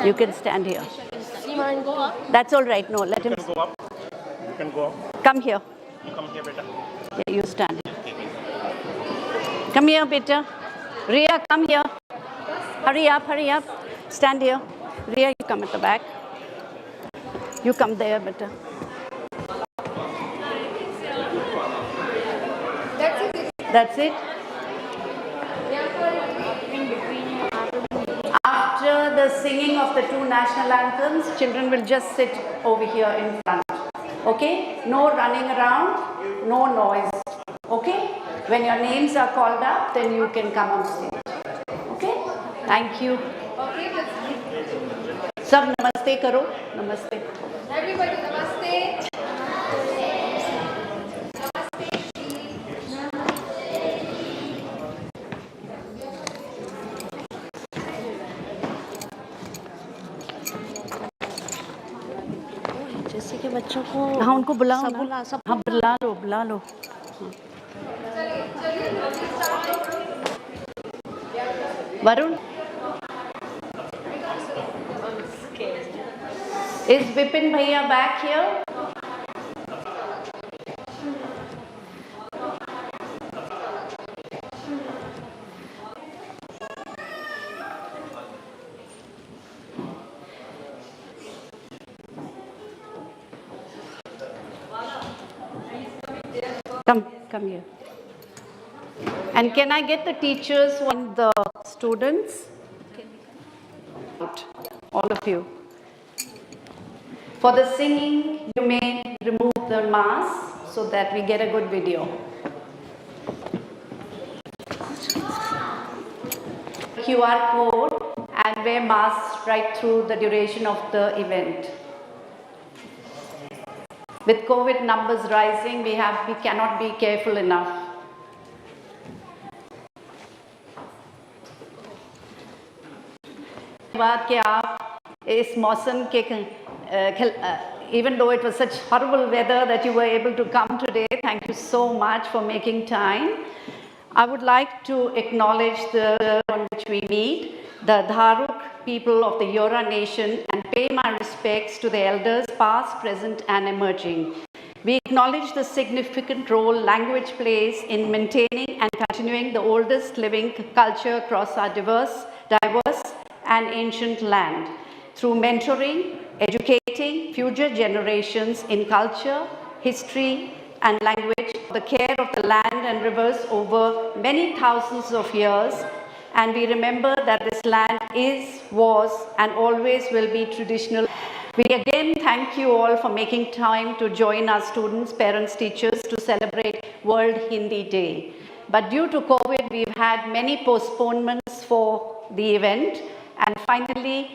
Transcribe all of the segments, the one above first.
You can stand here. That's all right. No, let him. You can go up. You can go up. Come here. You come here, beta. Yeah, you stand here. Come here, beta. Ria, come here. Hurry up, hurry up. Stand here. Ria, you come at the back. You come there, beta. That's it. After the singing of the two national anthems, children will just sit over here in front. Okay? No running around, no noise. Okay? When your names are called up, then you can come on stage. Okay? Thank you. Sab namaste karo. Namaste. Everybody, namaste. जैसे कि बच्चों को हाँ उनको बुलाओ सब ना। बुला सब हाँ बुला लो बुला लो। Varun, is Vipin Bhaiya back here? Come here. And can I get the teachers and the students? All of you. For the singing, you may remove the mask so that we get a good video. QR code and wear masks right through the duration of the event. With COVID numbers rising, we cannot be careful enough. बात कि आप इस मौसम के even though it was such horrible weather that you were able to come today, thank you so much for making time. I would like to acknowledge the on which we meet, the Dharuk people of the Eora nation, and pay my respects to the elders past, present and emerging. We acknowledge the significant role language plays in maintaining and continuing the oldest living culture across our diverse and ancient land. Through mentoring, educating future generations in culture, history and language, the care of the land and rivers over many thousands of years, and we remember that this land is, was and always will be traditional. We again thank you all for making time to join our students, parents, teachers to celebrate World Hindi Day. But due to COVID, we've had many postponements for the event, and finally,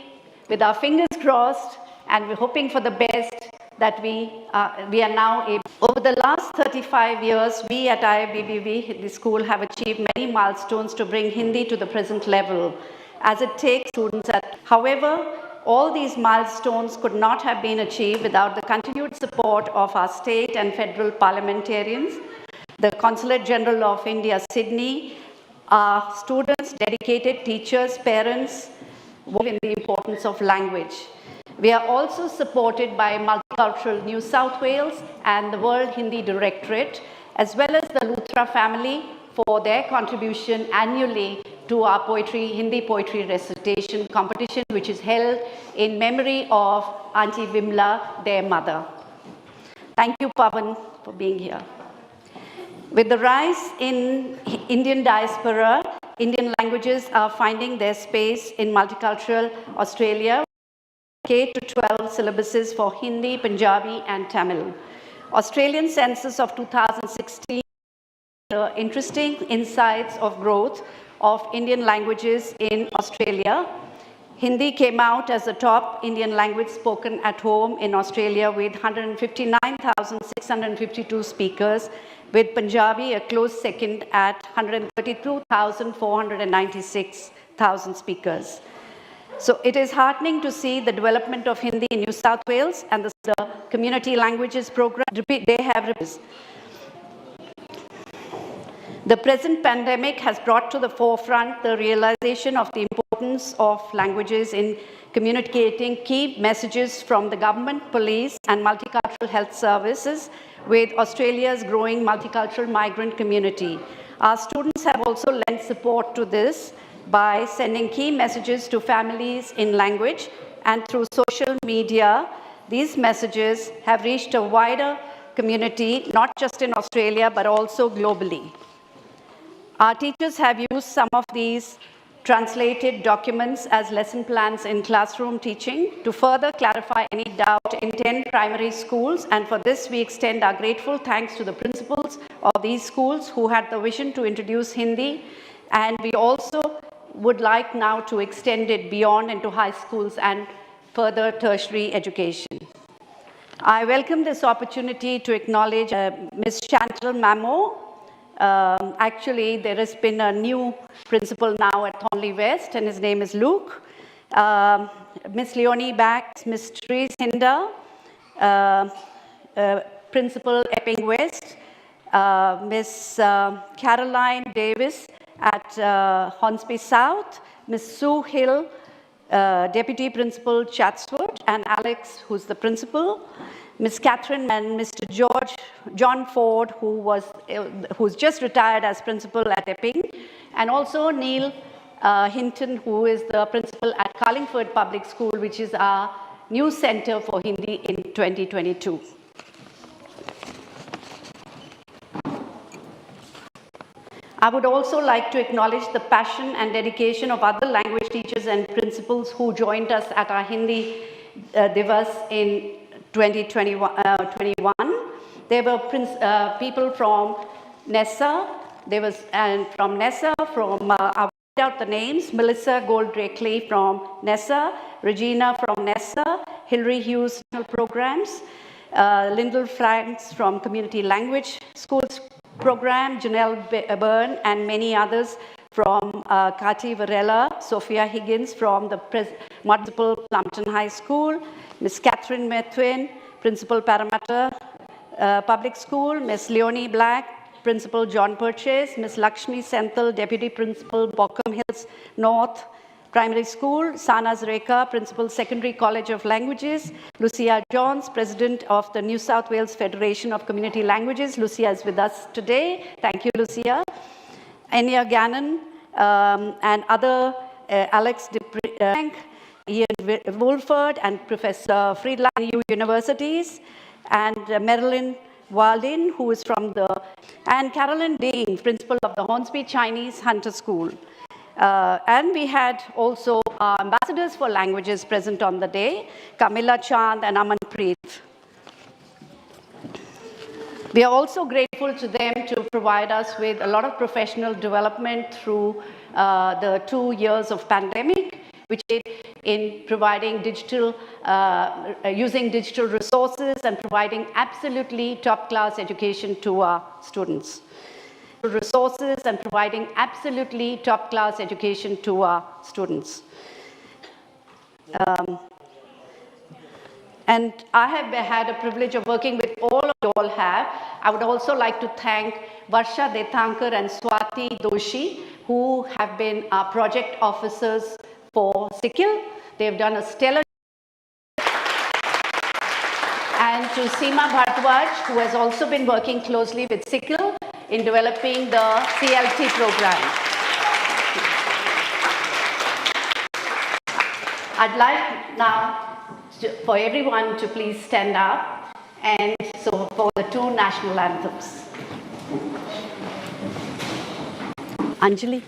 with our fingers crossed and we're hoping for the best, that we are now able. Over the last 35 years, we at IIBBV, the school, have achieved many milestones to bring Hindi to the present level, as it takes students at. However, all these milestones could not have been achieved without the continued support of our state and federal parliamentarians, the Consulate General of India, Sydney, our students, dedicated teachers, parents, in the importance of language. We are also supported by Multicultural New South Wales and the World Hindi Directorate, as well as the Luthra family for their contribution annually to our Hindi poetry recitation competition, which is held in memory of Auntie Vimla, their mother. Thank you, Pavan, for being here. With the rise in Indian diaspora, Indian languages are finding their space in multicultural Australia. K-12 syllabuses for Hindi, Punjabi and Tamil. Australian census of 2016, interesting insights of growth of Indian languages in Australia. Hindi came out as the top Indian language spoken at home in Australia with 159,652 speakers, with Punjabi a close second at 132,496 speakers. So it is heartening to see the development of Hindi in New South Wales and the Community Languages Program. They have. The present pandemic has brought to the forefront the realization of the importance importance of languages in communicating key messages from the government, police, and multicultural health services with Australia's growing multicultural migrant community. Our students have also lent support to this by sending key messages to families in language, and through social media, these messages have reached a wider community, not just in Australia, but also globally. Our teachers have used some of these translated documents as lesson plans in classroom teaching to further clarify any doubt in 10 primary schools, and for this we extend our grateful thanks to the principals of these schools who had the vision to introduce Hindi, and we also would like now to extend it beyond into high schools and further tertiary education. I welcome this opportunity to acknowledge Ms. Chantal Mamo. Actually, there has been a new principal now at Thornley West, and his name is Luke. Ms. Leonie Bax, Ms. Therese Hinder, Principal Epping West, Ms. Caroline Davis at Hornsby South, Ms. Sue Hill, Deputy Principal Chatswood, and Alex, who's the principal, Ms. Catherine and Mr. John Ford, who's just retired as principal at Epping, and also Neil Hinton, who is the principal at Carlingford Public School, which is our new center for Hindi in 2022. I would also like to acknowledge the passion and dedication of other language teachers and principals who joined us at our Hindi Divas in 2021. There were people from NESA, from NESA, I'll read out the names: Melissa Golddrakeley from NESA, Regina from NESA, Hilary Hughes Programs, Lyndall Franks from Community Language Schools Program, Janelle Byrne, and many others from Kati Varela, Sophia Higgins from the Municipal Plumpton High School, Ms. Catherine Methuen, Principal Parramatta Public School, Ms. Leonie Black, Principal John Purchase, Ms. Lakshmi Senthil, Deputy Principal Bockham Hills North Primary School, Sana Zreka, Principal Secondary College of Languages, Lucia Johns, President of the New South Wales Federation of Community Languages. Lucia is with us today. Thank you, Lucia. Enya Gannon and other Alex DePrank, Ian Wolford, and Professor Friedland Universities, and Marilyn Waldin, who is from and Carolyn Dean, Principal of the Hornsby Chinese Hunter School. And we had also ambassadors for languages present on the day, Camilla Chand and Amanpreet. We are also grateful to them to provide us with a lot of professional development through the 2 years of pandemic, which is in providing digital, using digital resources and providing absolutely top-class education to our students. Resources and providing absolutely top-class education to our students. And I have had a privilege of working with all of you all have. I would also like to thank Varsha Dethankar and Swati Doshi, who have been our project officers for SIKIL. They've done a stellar and to Seema Bhardwaj, who has also been working closely with SIKIL in developing the CLT program. I'd like now for everyone to please stand up, and so for the 2 national anthems. Anjali,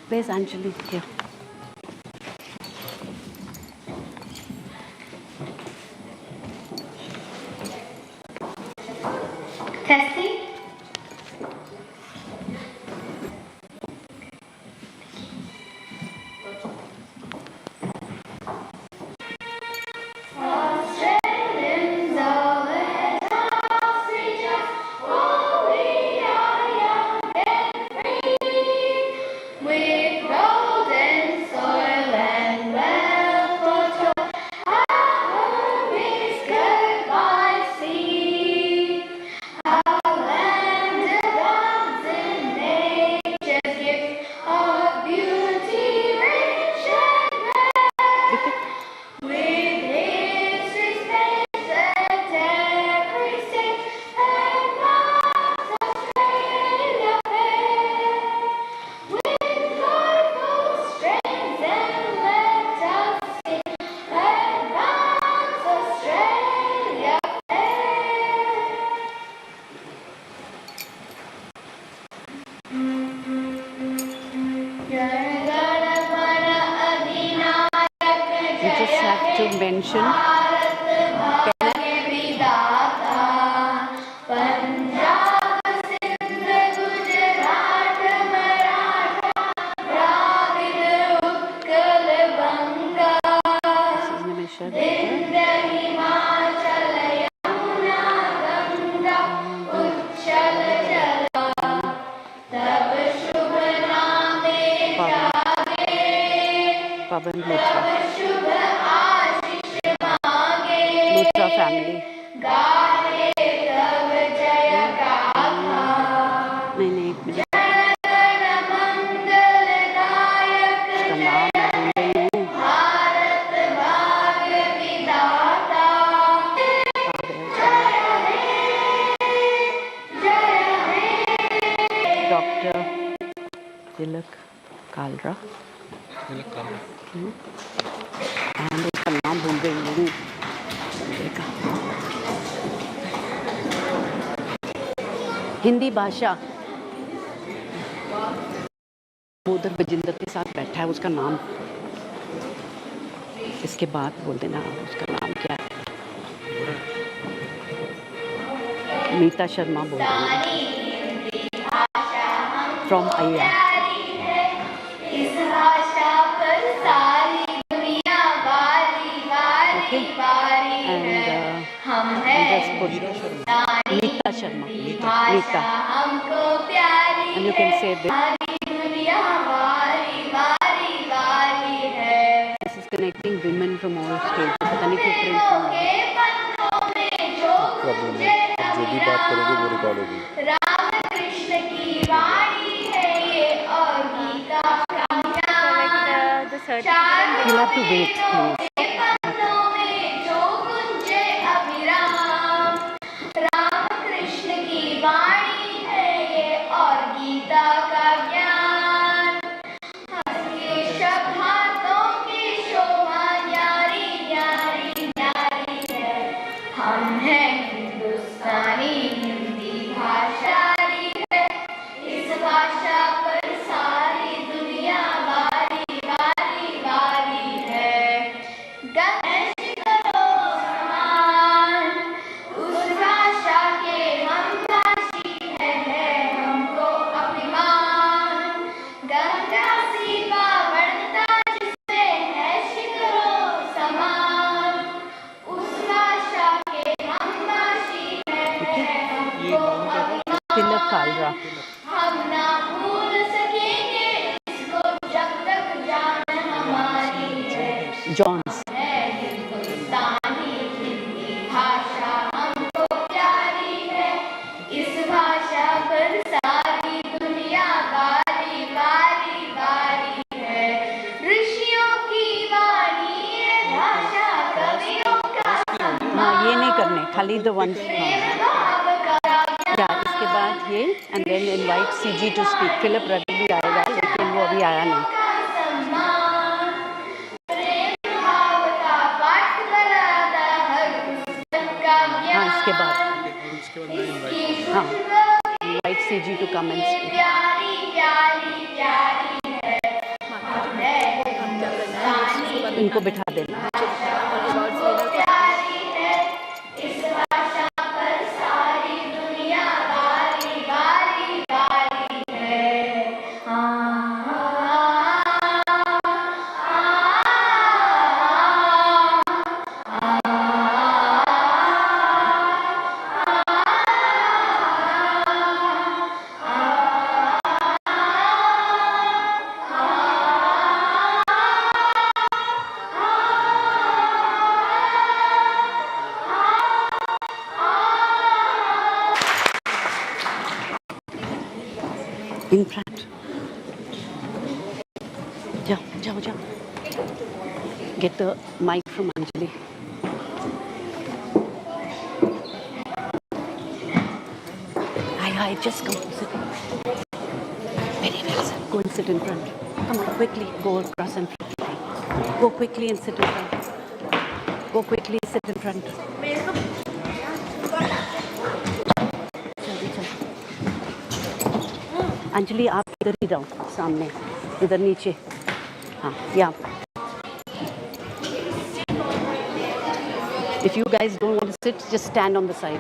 where's Anjali? Here. Testing. Australians all let us rejoice, for we are young and free, with golden Jana Gana मन अधिनायक You just have to mention Bharat भाग्य विधाता पंजाब सिंध गुजरात मराठा द्राविड़ उत्कल बंगा विंध्य हिमाचल यमुना गंगा उच्छल जला तब शुभ नामे जागे Pavan तब Luthra, शुभ आशीष मांगे Luthra family. गाहे तब जय गाथा नहीं एक मिनट, गण मंगलदायक उसका नाम मैं भूल गई हूँ। भारत भाग्य विधाता डॉक्टर तिलक कालरा, एंड उसका नाम भूल गई हूँ। देखा हिंदी भाषा उधर बजिंदर के साथ बैठा है, उसका नाम इसके बाद बोल देना उसका नाम क्या है। मीता शर्मा बोल देना, फ्रॉम अय्या। इस भाषा पर सारी दुनिया बारी बारी Okay. बारी And है हम just हैं put मीता शर्मा, भाषा मीता, हमको प्यारी and you can say this. सारी दुनिया बारी बारी बारी है This is connecting women from all states. पता नहीं क्यों print के करना है। पंथों में जो प्रॉब्लम है, अब जो भी बात करोगे वो रिकॉर्ड होगी। राम कृष्ण की वाणी है ये और गीता का ज्ञान You'll have to wait, please. के पंथों में जो गुंजे अभिराम राम कृष्ण की वाणी है ये और गीता का ज्ञान हंस के शब्द हाथों की शोभा न्यारी न्यारी न्यारी है हम हैं हिंदुस्तानी हिंदी भाषा है इस भाषा पर सारी दुनिया बारी बारी बारी है गणेश करो समान उस भाषा के हम भाषी है हमको अभिमान गंगा सी पावनता जिसमें है शिखरों समान उस भाषा के हम भाषी है हमको अभिमान तिलक कालरा, हम ना भूल सकेंगे इसको जब तक जान हमारी है जॉन्स। हिंदुस्तानी हिंदी भाषा हमको प्यारी है इस भाषा पर सारी दुनिया बारी बारी बारी है ऋषियों की वाणी है भाषा कवियों का हाँ ये नहीं करने, खाली द वंस। भाव का या इसके बाद ये and then invite CG to speak. Philip Ravi भी आएगा लेकिन वो अभी आया नहीं। सम्मान प्रेम भाव का पाठ कराता हर पुस्तक का हाँ ज्ञान इसके बाद इसकी हाँ Khushboo invite CG to come and speak. प्यारी प्यारी प्यारी है हम हैं हिंदुस्तानी इनको बिठा देना। प्यारी है इस भाषा पर सारी दुनिया बारी बारी बारी है In front. जाओ जाओ जाओ. Get the mic from Anjali. Hi, just come sit. Very well, sir. Go and sit in front. Come on, quickly. Go across and front. Go quickly and sit in front. Go quickly, sit in front. जल्दी चलो. अंजलि आप इधर ही रहो सामने. इधर नीचे. हाँ, yeah. If you guys don't want to sit, just stand on the side.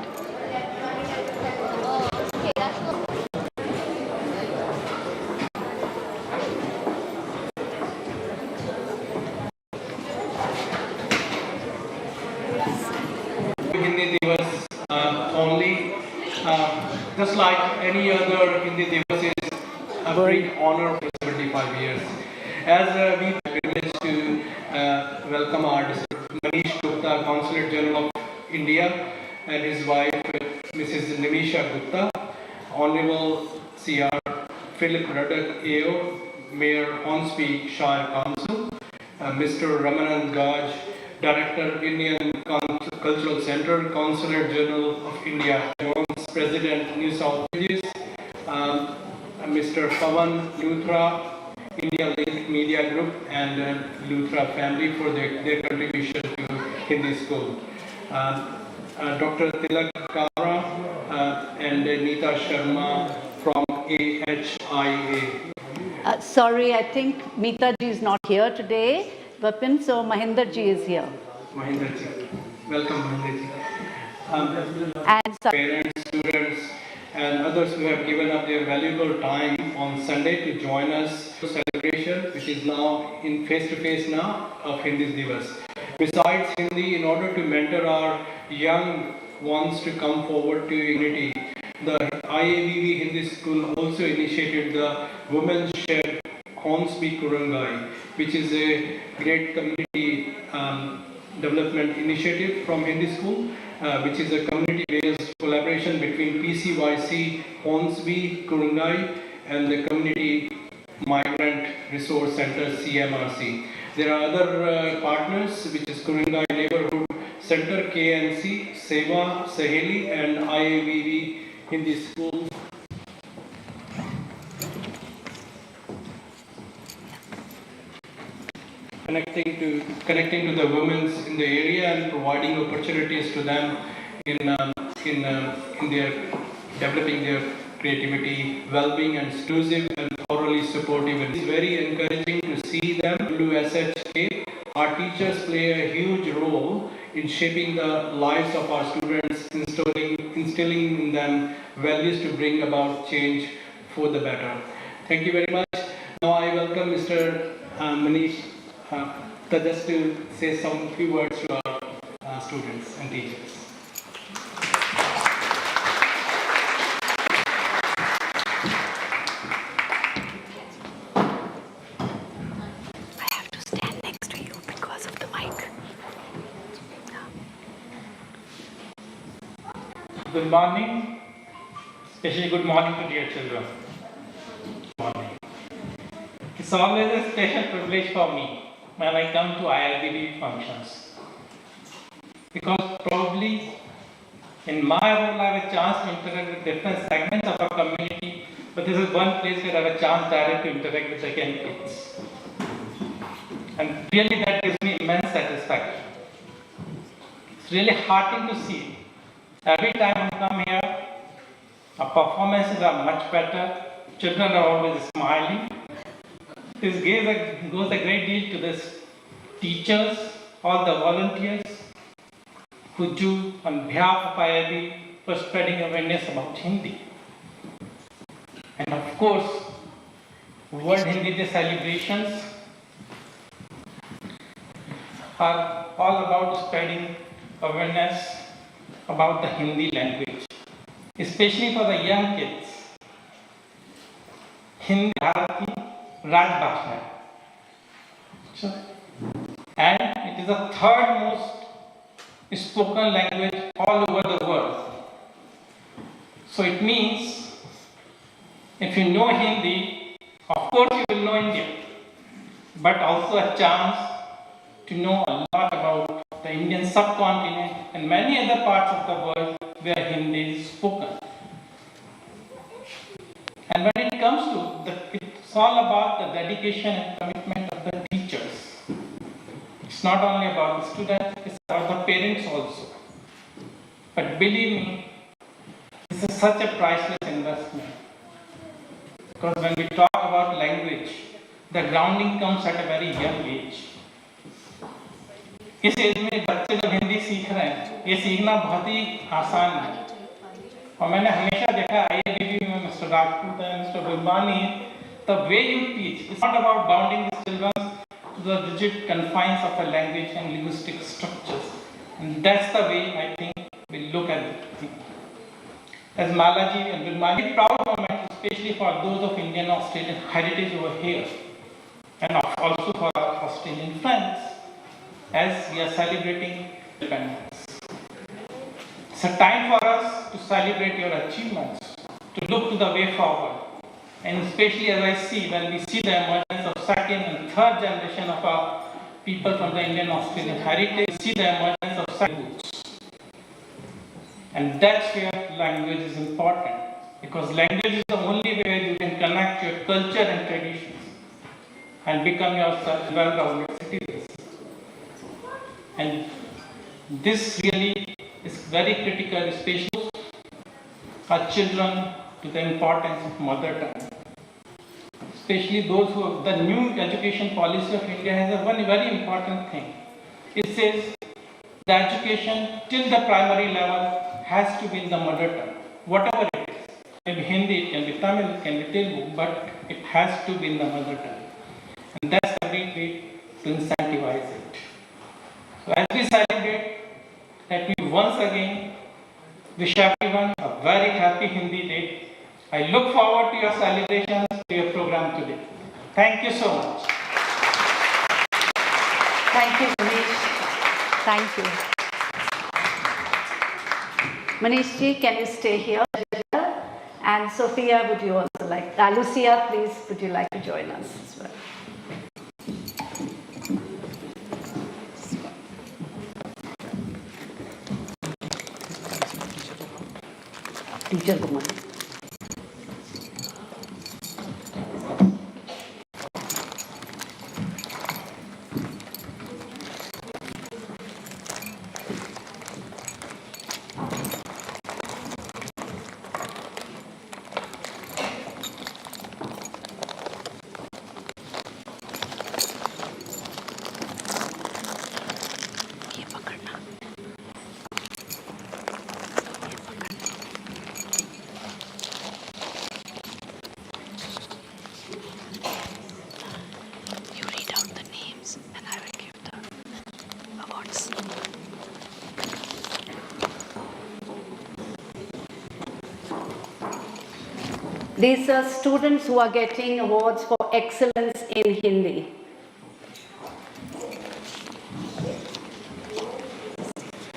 Hindi Divas only. Just like any other Hindi Divas is a great honor for 75 years. As we are privileged to welcome our Manish Gupta, Consulate General of India, and his wife, Mrs. Nimisha Gupta, Honorable C.R. Philip Ruddock, AO, Mayor Hornsby Shire Council, Mr. Ramanand Gaj, Director, Indian Cultural Center, Consulate General of India, Jones, President, New South Wales, Mr. Pavan Luthra, India Link Media Group, and Luthra family for their contribution to Hindi school. Dr. Tilak Kara and Neeta Sharma from AHIA. Sorry, I think Meeta ji is not here today. Vipin, so Mahinder ji is here. Mahinder ji. Welcome, Mahinder ji. And Parents, students, and others who have given up their valuable time on Sunday to join us for celebration, which is now in face-to-face now of Hindi Divas. Besides Hindi, in order to mentor our young ones to come forward to unity, the IAVV Hindi School also initiated the Women's Shed Hornsby Kurungai, which is a great community development initiative from Hindi School, which is a community-based collaboration between PCYC Hornsby Kurungai and the Community Migrant Resource Center CMRC. There are other partners, which is Kurungai Neighborhood Center KNC, Seva, Saheli, and IAVV Hindi School. Connecting to the women in the area and providing opportunities to them in their developing their creativity, well-being, and exclusive and thoroughly supportive. And it's very encouraging to see them do SHK. Our teachers play a huge role in shaping the lives of our students, instilling in them values to bring about change for the better. Thank you very much. Now I welcome Mr. Manish just to say some few words to our students and teachers. I have to stand next to you because of the mic. Good morning, especially good morning to dear children. Good morning. It's always a special privilege for me when I come to ILBB functions, because probably in my role I have a chance to interact with different segments of our community, but this is one place where I have a chance direct to interact with the young kids, and really that gives me immense satisfaction. It's really heartening to see every time I come here, our performances are much better, children are always smiling. This goes a great deal to the teachers, all the volunteers who do on behalf of IIB for spreading awareness about Hindi. And of course, World Hindi Day celebrations are all about spreading awareness about the Hindi language, especially for the young kids. Hindi Bharat ki Rajbhasha hai. And it is the third most spoken language all over the world. So it means if you know Hindi, of course you will know India, but also a chance to know a lot about the Indian subcontinent and many other parts of the world where Hindi is spoken. And when it comes to it's all about the dedication and commitment of the teachers. It's not only about the students, it's about the parents also. But believe me, this is such a priceless investment. Because when we talk about language, the grounding comes at a very young age. इस as में बच्चे जब हिंदी सीख रहे हैं, ये सीखना बहुत ही आसान है। और मैंने हमेशा देखा IIBB में मिस्टर राजपूत है, mister Gurbani, the way you teach, it's not about bounding the children to the rigid confines of a language and linguistic structures. And that's the way I think we look at it. As Malaji and Gurmani, proud moment, especially for those of Indian Australian heritage over here, and also for our Australian friends, as we are celebrating independence. It's a time for us to celebrate your achievements, to look to the way forward, and especially as I see, when we see the emergence of second and third generation of our people from the Indian Australian heritage, we see the emergence of second roots. And that's where language is important, because language is the only way you can connect your culture and traditions and become yourself well-rounded citizens. And this really is very critical, especially our children, to the importance of mother tongue. Especially those who, the new education policy of India has a one very important thing. It says the education till the primary level has to be in the mother tongue, whatever it is. It can be Hindi, it can be Tamil, it can be Telugu, but it has to be in the mother tongue. And that's the great way to incentivize it. So as we celebrate, let me once again wish everyone a very happy Hindi Day. I look forward to your celebrations, to your program today. Thank you so much. Thank you, Manish. Thank you. Manish ji, can you stay here? And Sophia, would you also like, Lucia, please, would you like to join us as well? Teacher Kumar. These are students who are getting awards for excellence in Hindi.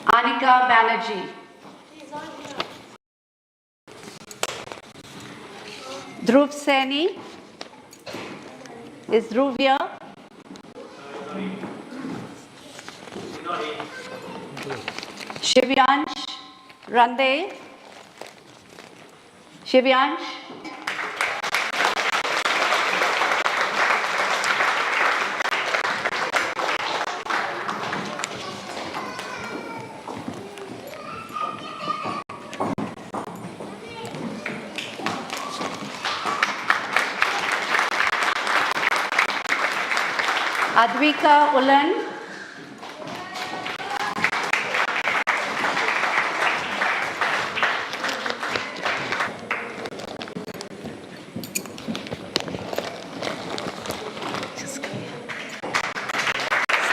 Anika Banerjee. Dhruv Saini. Is Dhruv here? Shivyansh Rande. Shivyansh. Advika Ulan.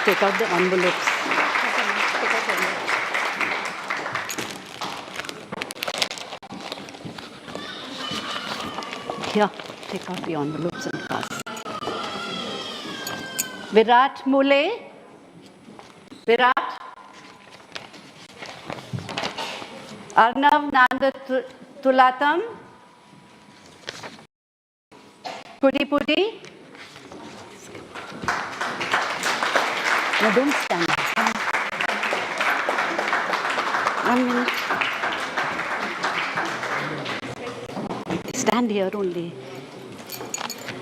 Take out the envelopes. Here, take out the envelopes and pass. Virat Mule. Virat. Arnav Nandatulatam. Pudi Pudi. No, don't stand. 1 minute. Stand here only.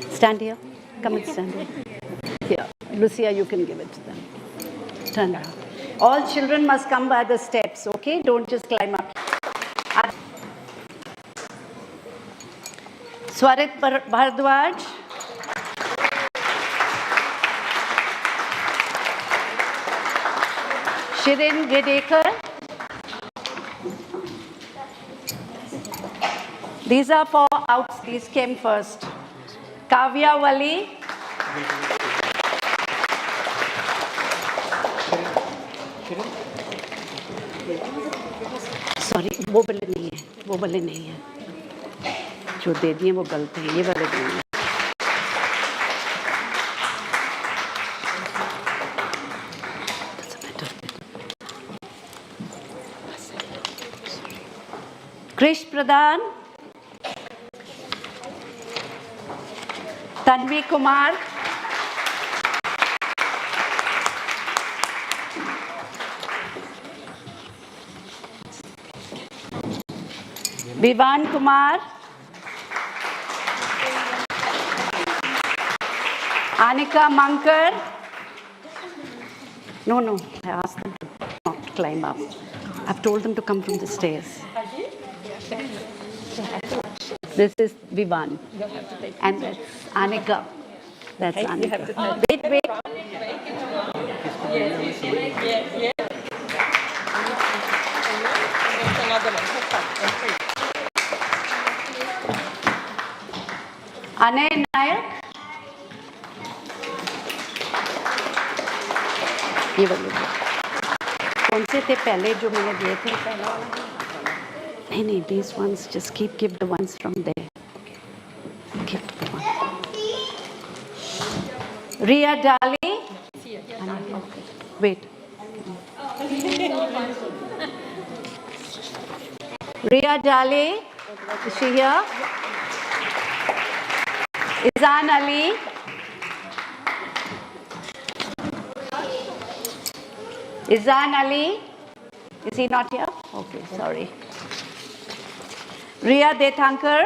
Stand here. Come and stand here. Here. Lucia, you can give it to them. Turn around. All children must come by the steps, okay? Don't just climb up. Swarit Bhardwaj. Shirin Gedekar. These are for outs. These came first. Kavya Wali. Sorry वो वाले नहीं है जो दे दिए वो गलत है ये वाले नहीं है कृष प्रधान Tanvi Kumar Vivaan Kumar Anika Mankar. No, I asked them to not climb up. I've told them to come from the stairs. This is Vivan. And that's Anika. That's Anika. Wait. Anay Nayak. ये वाले कौन से थे पहले जो मैंने दिए थे नहीं these ones just keep the ones from there keep the one Ria Dali wait Ria Dali is she here Izan Ali Izan Ali, is he not here? Okay, sorry. Ria Dethankar.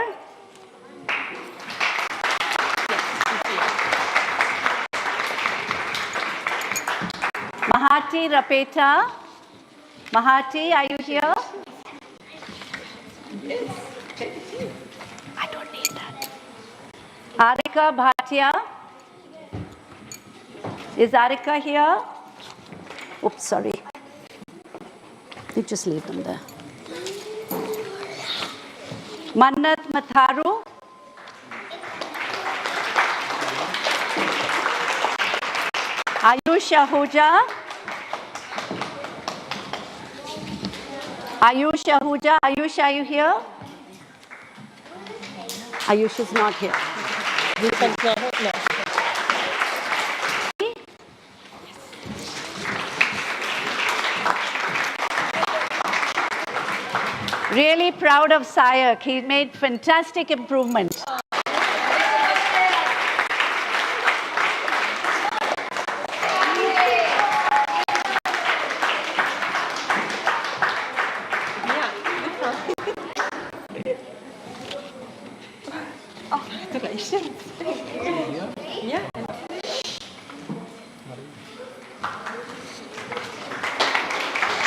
Mahati Rapeta. Mahati, are you here? I don't need that. Arika Bhatia. Is Arika here? Oops, sorry. You just leave them there. Mannat Matharu. Ayush Ahuja. Ayush Ahuja. Ayush, are you here? Ayush is not here. Really proud of Sayak. He made fantastic improvement.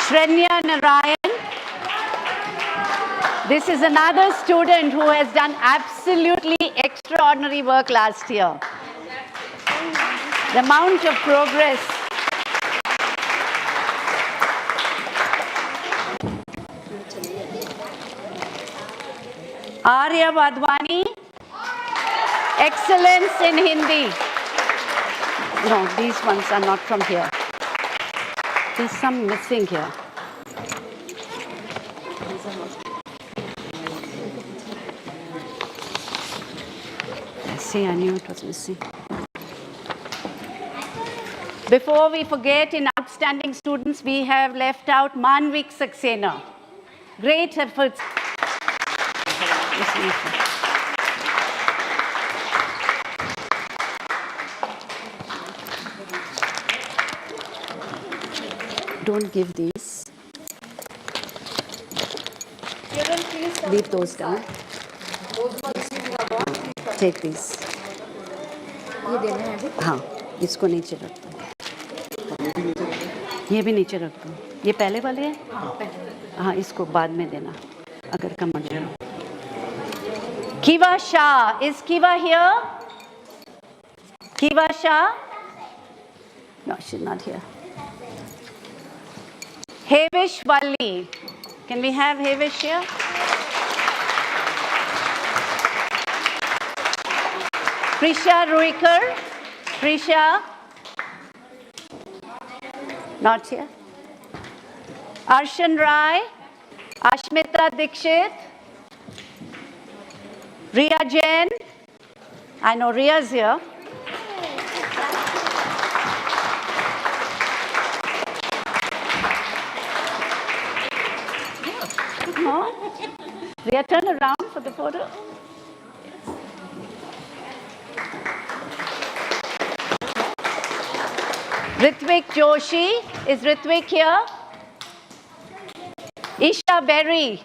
Shrenya Narayan. This is another student who has done absolutely extraordinary work last year. The amount of progress. Arya Vadwani, excellence in Hindi. No, these ones are not from here. There's some missing here. See, I knew it was missing. Before we forget, in outstanding students, we have left out Manvik Saxena. Great efforts. Don't give these. Leave those down. Take these. ये देना है अभी? हाँ, इसको नीचे रख दो। ये भी नीचे रख दो। ये पहले वाले हैं? हाँ, पहले। हाँ, इसको बाद में देना, अगर कम आ जाए। Kiva Shah, is Kiva here? Kiva Shah? No, she's not here. Hevish Valli. Can we have Hevish here? Prisha Ruikar. Prisha. Not here. Arshan Rai. Ashmita Dikshit. Riya Jain. I know Riya's here. No? Riya, turn around for the photo. Ritvik Joshi. Is Ritvik here? Isha Berry.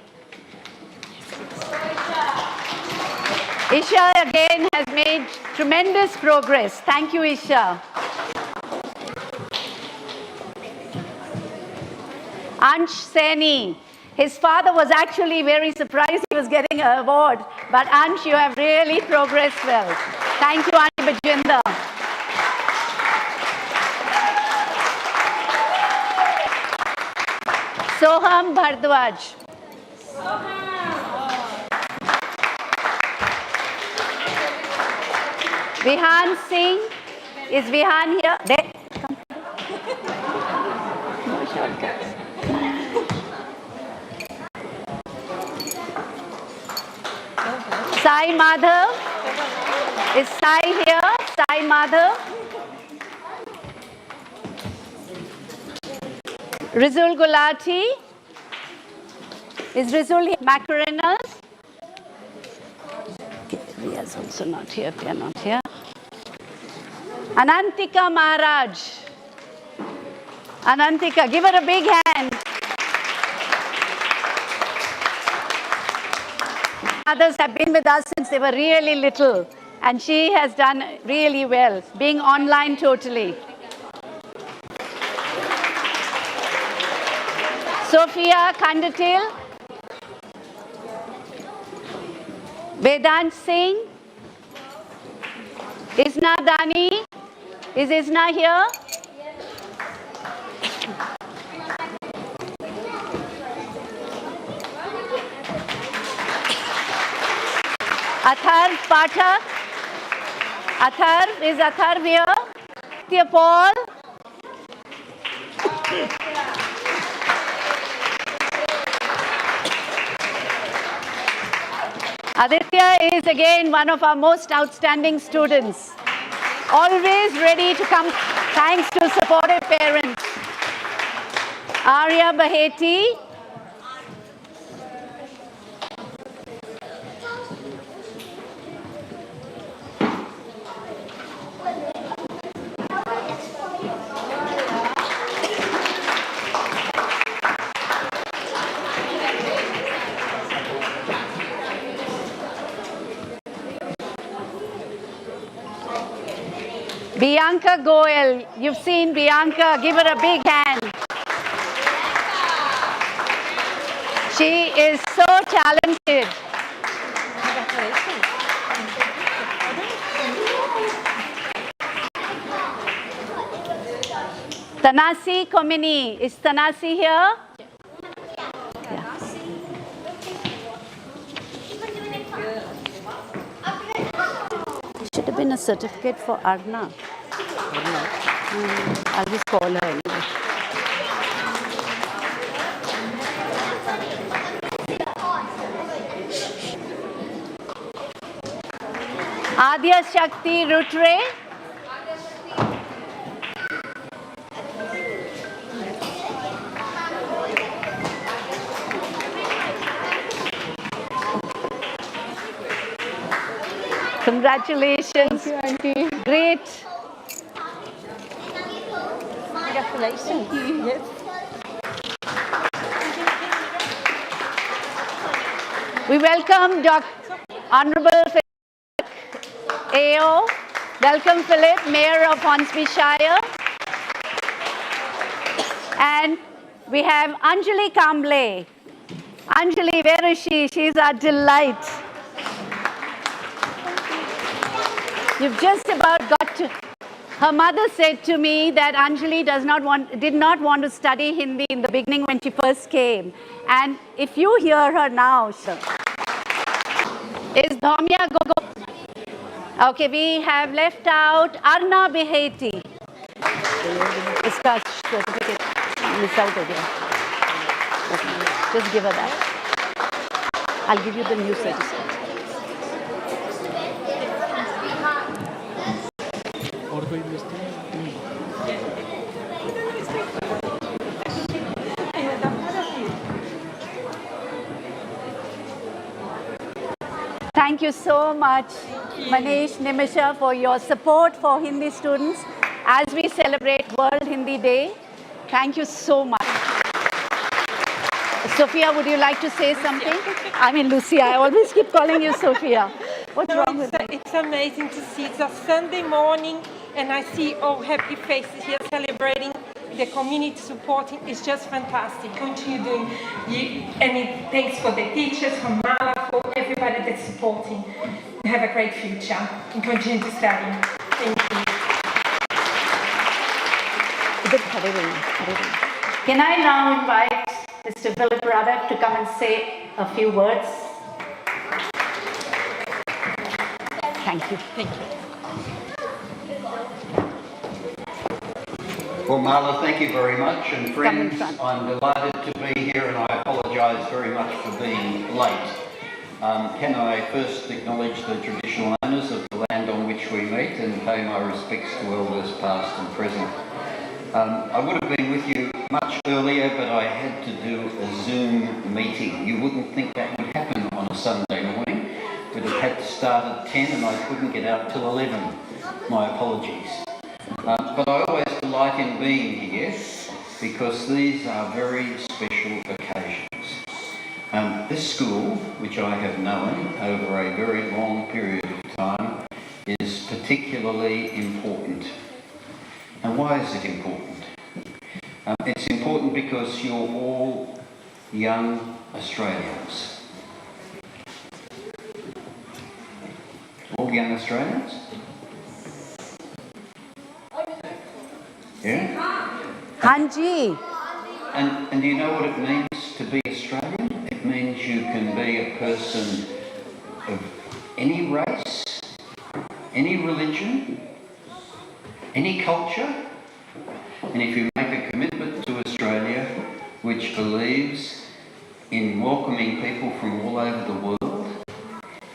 Isha again has made tremendous progress. Thank you, Isha. Ansh Saini. His father was actually very surprised he was getting an award. But Ansh, you have really progressed well. Thank you, Auntie Bajinder. Soham Bhardwaj. Vihan Singh. Is Vihan here? There. Come. No shortcuts. Sai Madhav. Is Sai here? Sai Madhav. Rizul Gulati. Is Rizul here? Macarinas. Riya's also not here. They are not here. Anantika Maharaj. Anantika, give her a big hand. Others have been with us since they were really little, and she has done really well, being online totally. Sophia Kandatil. Vedant Singh. Isna Dani. Is Isna here? Athar Pathak. Athar, is Athar here? Aditya Paul. Aditya is again one of our most outstanding students. Always ready to come, thanks to supportive parents. Arya Baheti. Bianca Goel, you've seen Bianca, give her a big hand. She is so talented. Tanasi Komini, is Tanasi here? Yeah. Should have been a certificate for Arna. I'll just call her anyway. Adya Shakti Rutre. Congratulations. Thank you, Auntie. Great. Congratulations. Yes. We welcome Dr. Honorable Philip AO. Welcome Philip, Mayor of Hornsby Shire. And we have Anjali Kamble. Anjali, where is she? She's our delight. You've just about got to Her mother said to me that Anjali did not want to study Hindi in the beginning when she first came. And if you hear her now, is Dhaumya Gogo. Okay, we have left out Arna Beheti. Iska certificate miss out ho gaya. Okay, just give her that. I'll give you the new certificate. और कोई मिस्त्री Thank you so much, Manish, Nimisha, for your support for Hindi students as we celebrate World Hindi Day. Thank you so much. Sophia, would you like to say something? I mean, Lucy, I always keep calling you Sophia. What's wrong with me? It's amazing to see. It's a Sunday morning and I see all happy faces here celebrating, the community supporting. It's just fantastic. Continue doing and thanks for the teachers, for Mala, for everybody that's supporting. You have a great future and continue to study. Thank you. Can I now invite Mr. Philip Radek to come and say a few words? Thank you. Thank you. Well, Marla, thank you very much. And Come in friends, front. I'm delighted to be here and I apologise very much for being late. Can I first acknowledge the traditional owners of the land on which we meet and pay my respects to elders past and present. I would have been with you much earlier, but I had to do a Zoom meeting. You wouldn't think that would happen on a Sunday morning, but it had to start at 10 and I couldn't get out till 11. My apologies. But I always delight in being here because these are very special occasions. This school, which I have known over a very long period of time, is particularly important. And why is it important? It's important because you're all young Australians. All young Australians? Yeah? Hanji. And do you know what it means to be Australian? It means you can be a person of any race, any religion, any culture, and if you make a commitment to Australia which believes in welcoming people from all over the world,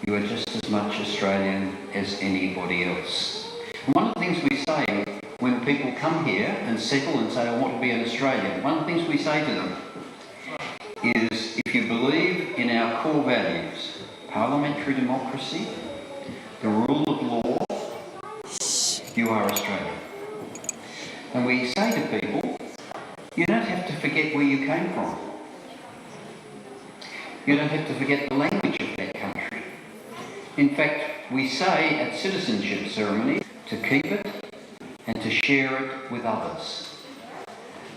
you are just as much Australian as anybody else. And one of the things we say when people come here and settle and say, I want to be an Australian, one of the things we say to them is, if you believe in our core values, parliamentary democracy, the rule of law, you are Australian. And we say to people, you don't have to forget where you came from. You don't have to forget the language of that country. In fact, we say at citizenship ceremonies to keep it and to share it with others.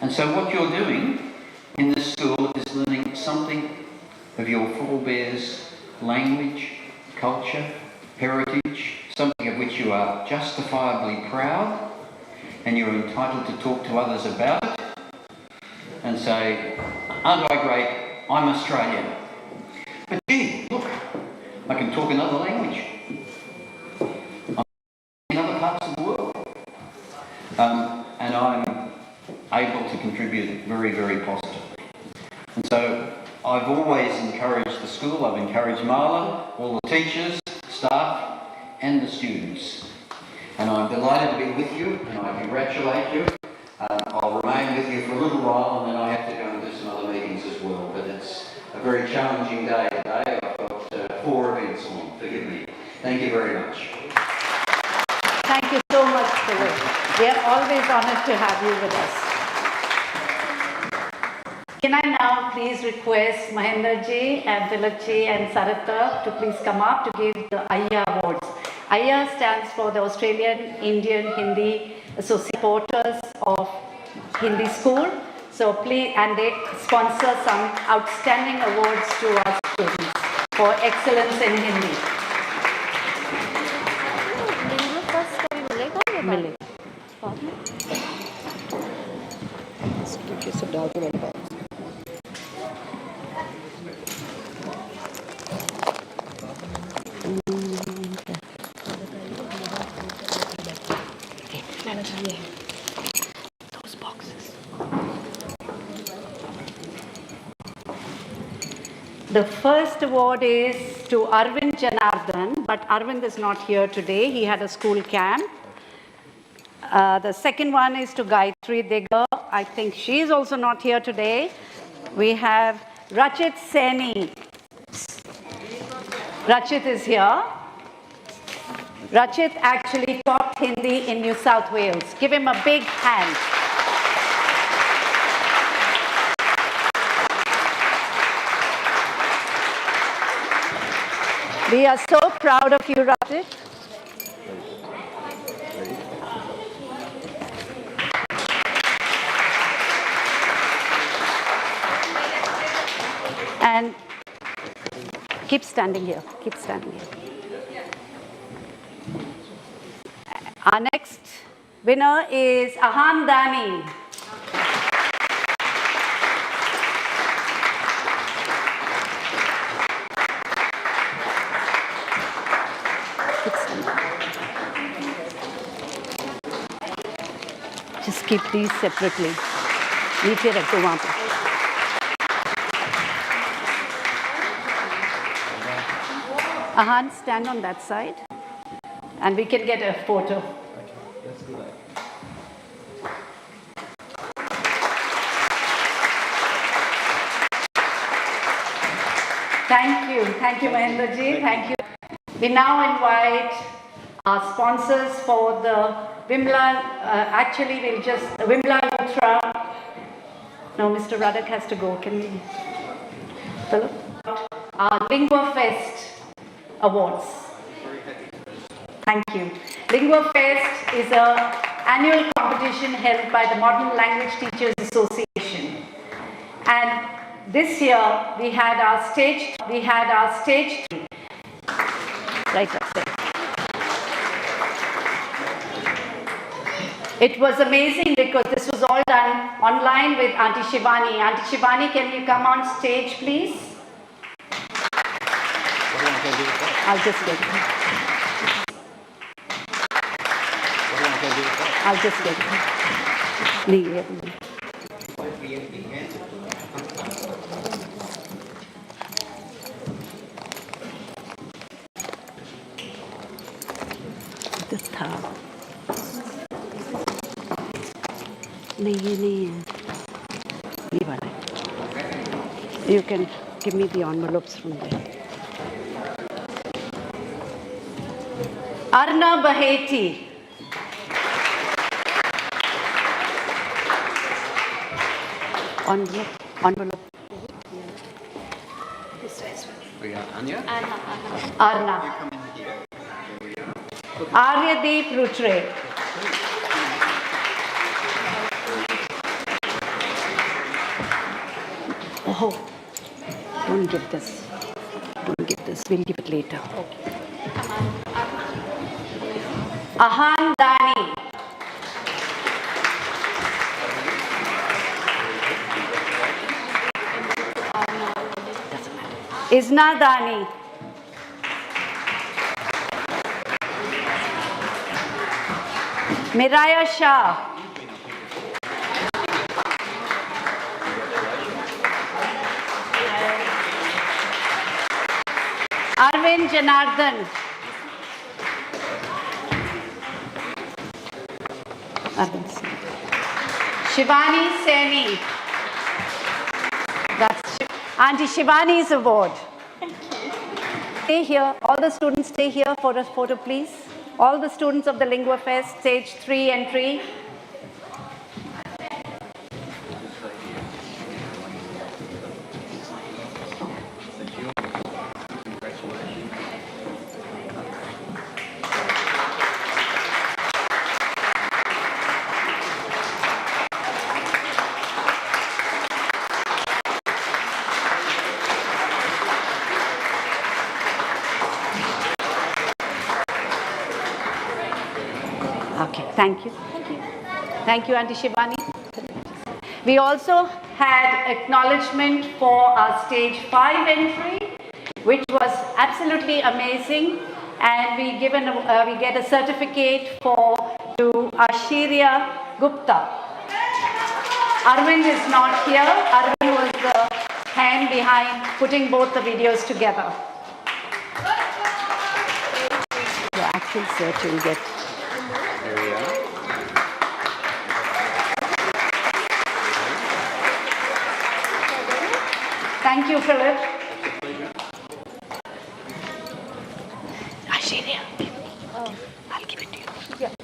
And so what you're doing in this school is learning something of your forebears' language, culture, heritage, something of which you are justifiably proud, and you're entitled to talk to others about it and say, aren't I great? I'm Australian. But gee, look, I can talk another language. I'm in other parts of the world. And I'm able to contribute very, very positively. And so I've always encouraged the school, I've encouraged Marla, all the teachers, staff and the students. And I'm delighted to be with you and I congratulate you. I'll remain with you for a little while and then I have to go and do some other meetings as well. But it's a very challenging day today. I've got 4 events on, forgive me. Thank you very much. Thank you so much, Philip. We are always honoured to have you with us. Can I now please request Mahendra ji and Philip ji and Sarita to please come up to give the AYA Awards. AYA stands for the Australian Indian Hindi Supporters of Hindi School. So please, and they sponsor some outstanding awards to our students for excellence in Hindi. First कभी मिलेगा ये बात? Suitcase of document box. Those boxes. The first award is to Arvind Janardhan, but Arvind is not here today. He had a school camp. The second one is to Gayatri Digger. I think she is also not here today. We have Rachit Seni. Rachit is here. Rachit actually taught Hindi in New South Wales. Give him a big hand. We are so proud of you, Rachit. And keep standing here, keep standing here. Our next winner is Ahan Dani. Just keep these separately. नीचे रख दो वहाँ पर. Ahan, stand on that side, and we can get a photo. Let's do that. Thank you, Mahendra ji. Thank you. We now invite our sponsors for the Vimla. Actually, we'll just Vimla Luthra. No, Mr. Radak has to go. Can we? Hello. Our Lingua Fest awards. Thank you. Lingua Fest is an annual competition held by the Modern Language Teachers Association. And this year we had our stage right up there. It was amazing because this was all done online with Auntie Shivani. Auntie Shivani, can you come on stage, please? I'll just get it. I'll just get it. Leave it. This था. नहीं ये नहीं है. ये वाला है. You can give me the envelopes from there. Arna Baheti. Envelope. Anya? Arna. Aryadeep Rutre. Oh, don't give this. Don't give this. We'll give it later. Okay. Ahan Dani. Isna Dani. Miraya Shah. Arvind Janardhan. Shivani Seni. That's Auntie Shivani's award. Stay here. All the students stay here for a photo, please. All the students of the Lingua Fest, stage 3 entry. Okay, thank you. Thank you. Thank you, Auntie Shivani. We also had acknowledgement for our stage 5 entry, which was absolutely amazing. And we get a certificate to Ashirya Gupta. Arvind is not here. Arvind was the hand behind putting both the videos together. The actual search will get. Thank you, Philip. Ashirya. I'll give it to you. Yeah.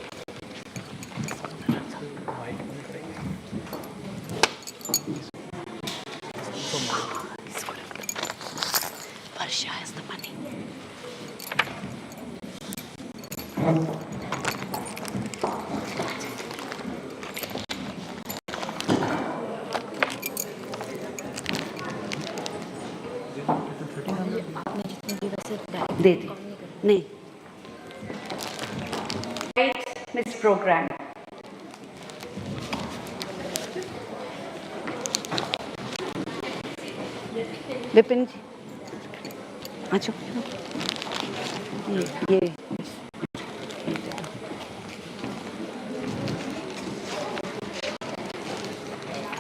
Varsha has the money. दे दे नहीं miss programme Vipin जी अच्छा ये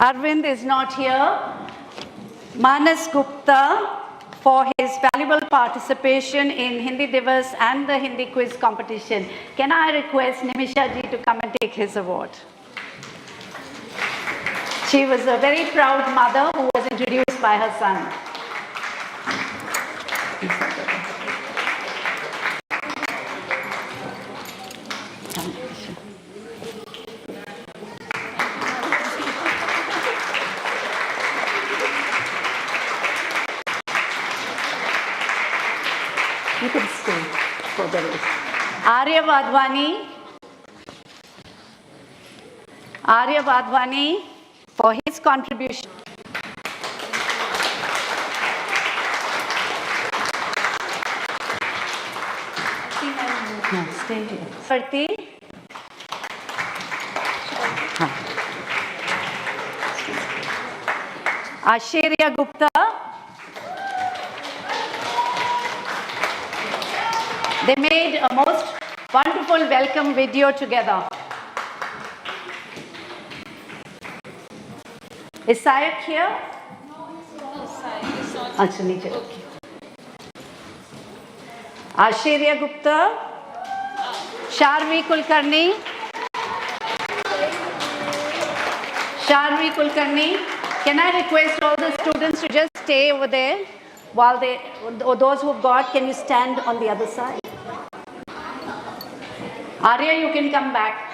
Arvind is not here. Manas Gupta, for his valuable participation in Hindi Divas and the Hindi quiz competition. Can I request Nimisha ji to come and take his award? She was a very proud mother who was introduced by her son. You can stay for the rest. Arya Vadvani for his contribution. No, stay here. Parti. Ashirya Gupta. They made a most wonderful welcome video together. Is Sayak here? No, Sayak is not. Acha, niche. Okay. Ashirya Gupta, Sharvi Kulkarni. Sharvi Kulkarni. Can I request all the students to just stay over there while those who've got, can you stand on the other side? Arya, you can come back.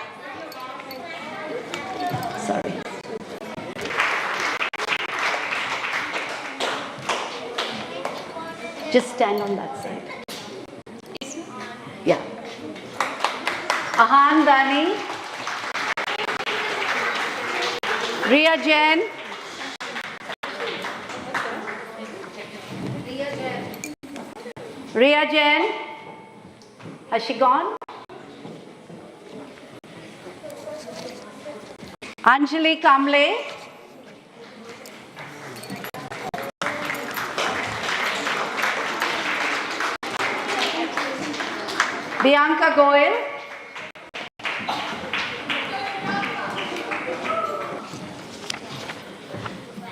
Sorry. Just stand on that side. Yeah. Ahan Dani. Riya Jain. Riya Jain. Has she gone? Anjali Kamble. Bianca Goel.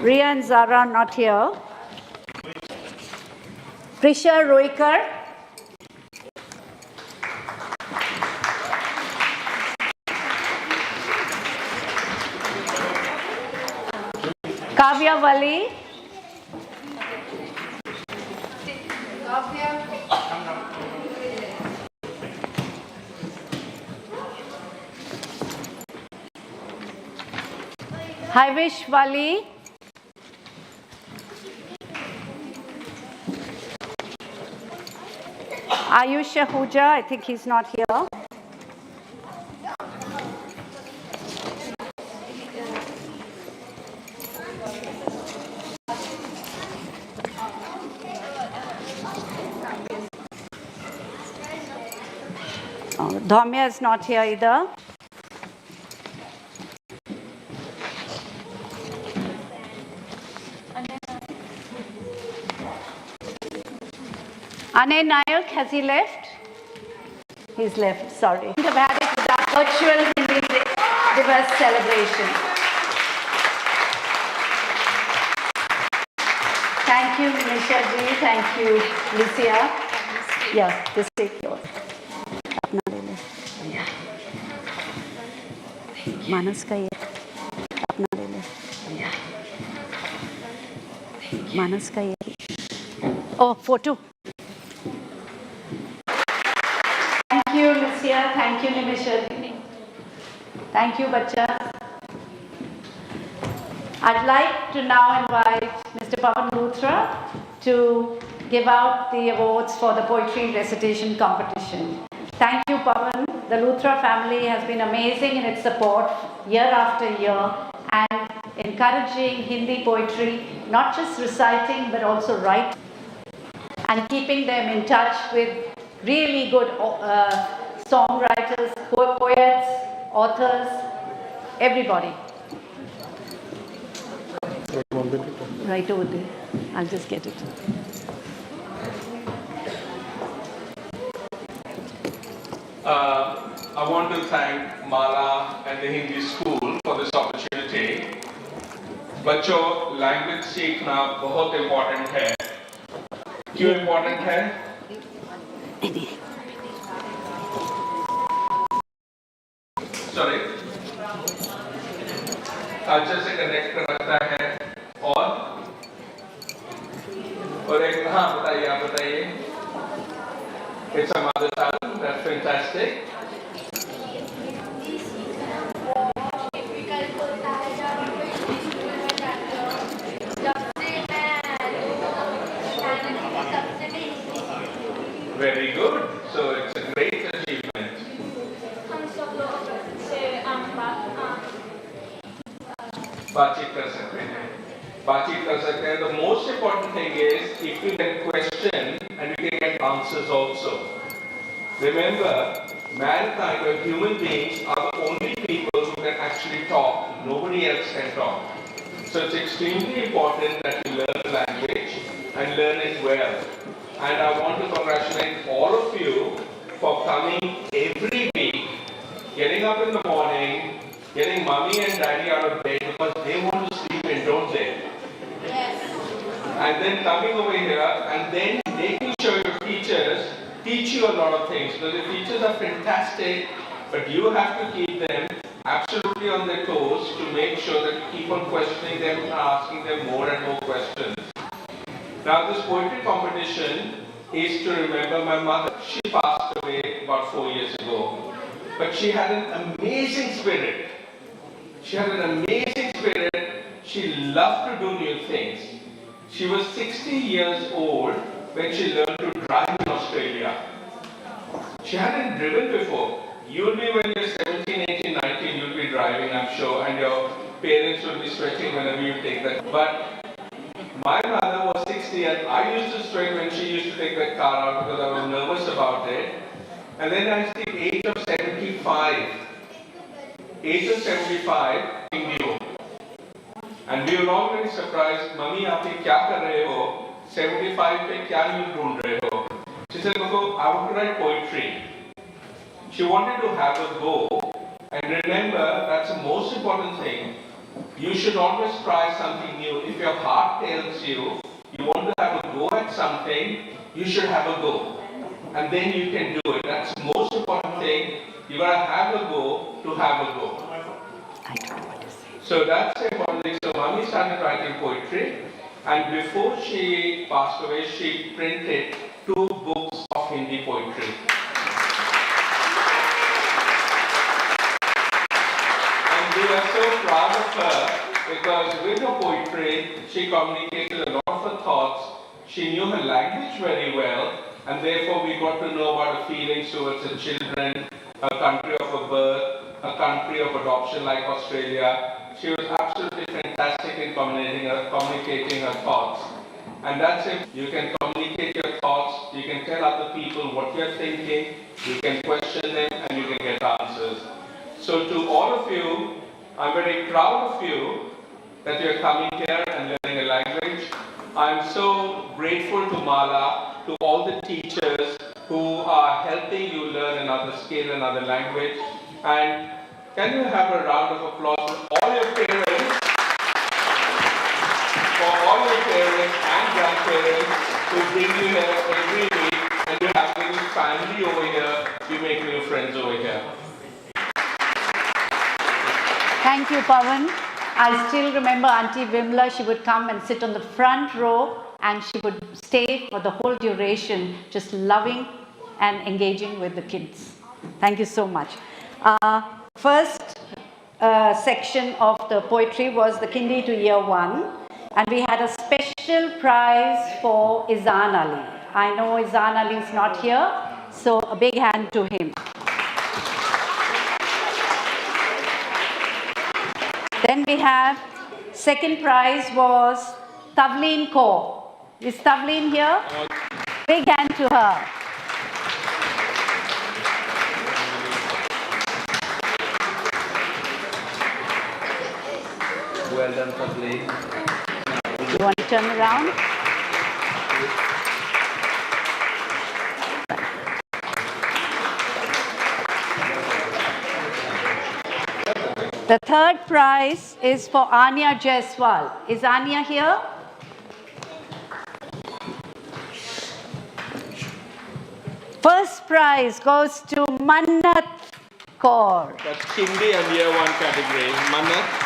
Riya and Zara not here. Prisha Roikar. Kavya Wali. Haivish Wali. Ayush Ahuja, I think he's not here. Dhaumya is not here either. Anay Nayak, has he left? He's left, sorry. We have had it with our virtual Hindi Divas celebration. Thank you, Nisha ji. Thank you, Lucia. Yeah, just take yours. अपना ले ले. मानस का ये अपना ले ले. मानस का ये. Oh, photo. Thank you, Lucia. Thank you, Nimisha. Thank you, Bacha. I'd like to now invite Mr. Pavan Luthra to give out the awards for the poetry recitation competition. Thank you, Pavan. The Luthra family has been amazing in its support year after year and encouraging Hindi poetry, not just reciting but also writing, and keeping them in touch with really good songwriters, poets, authors, everybody. Right over there. I'll just get it. I want to thank Mala and the Hindi school for this opportunity. बच्चों, language सीखना बहुत important है. क्यों important है? Sorry. Culture से connect रखता है और एक हाँ बताइए आप बताइए. It's a mother tongue. That's fantastic. Very good. So it's a great achievement. बातचीत कर सकते हैं. The most important thing is if you can question and you can get answers also. Remember, mankind or human beings are the only people who can actually talk. Nobody else can talk. So it's extremely important that you learn the language and learn it well. And I want to congratulate all of you for coming every week, getting up in the morning, getting mommy and daddy out of bed because they want to sleep in, don't they? Yes. And then coming over here and then making sure your teachers teach you a lot of things. Because the teachers are fantastic, but you have to keep them absolutely on their toes to make sure that you keep on questioning them and asking them more and more questions. Now this poetry competition is to remember my mother. She passed away about 4 years ago. But she had an amazing spirit. She had an amazing spirit. She loved to do new things. She was 60 years old when she learned to drive in Australia. She hadn't driven before. You'll be when you're 17, 18, 19, you'll be driving, I'm sure, and your parents will be sweating whenever you take that. But my mother was 60 and I used to sweat when she used to take that car out because I was nervous about it. And then at the age of 75, new. And we were all very surprised, Mummy, आप ये क्या कर रहे हो? 75 पे क्या news ढूंढ रहे हो? She said, I want to write poetry. She wanted to have a go. And remember, that's the most important thing. You should always try something new. If your heart tells you, you want to have a go at something, you should have a go. And then you can do it. That's the most important thing. You gotta have a go to have a go. So that's the important thing. So Mommy started writing poetry, and before she passed away, she printed 2 books of Hindi poetry. And we are so proud of her because with her poetry, she communicated a lot of her thoughts. She knew her language very well, and therefore we got to know about her feelings towards her children, her country of her birth, her country of adoption like Australia. She was absolutely fantastic in communicating her thoughts. And that's it. You can communicate your thoughts, you can tell other people what you're thinking, you can question them, and you can get answers. So to all of you, I'm very proud of you that you're coming here and learning a language. I'm so grateful to Mala to all the teachers who are helping you learn another skill, another language. And can you have a round of applause for all your parents, and grandparents who bring you here every week, and you have a little family over here, you make new friends over here. Thank you, Pawan. I still remember Auntie Vimla, she would come and sit on the front row and she would stay for the whole duration, just loving and engaging with the kids. Thank you so much. First section of the poetry was the Kindi to Year 1, and we had a special prize for Izan Ali. I know Izan Ali is not here, so a big hand to him. Then we have, second prize was Tavleen Kaur. Is Tavleen here? Big hand to her. Well done, Tavleen. You want to turn around? The third prize is for Anya Jaiswal. Is Anya here? First prize goes to Mannat Kaur. That's Kindi and Year 1 category. Manat.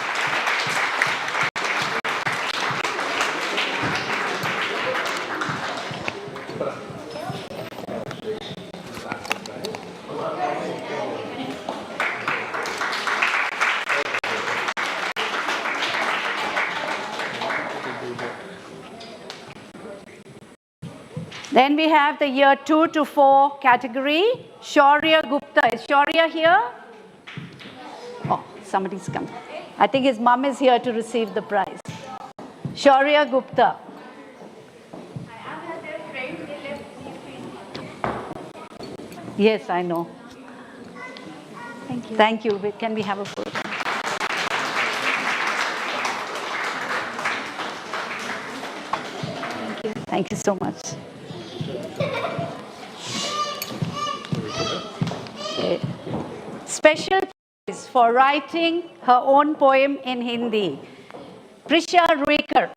Then we have the year 2 to 4 category. Shaurya Gupta. Is Shaurya here? Oh, somebody's come. I think his mom is here to receive the prize. Shaurya Gupta. Yes, I know. Thank you. Thank you. Can we have a photo? Thank you. Thank you so much. Special prize for writing her own poem in Hindi. Prisha Ruikar.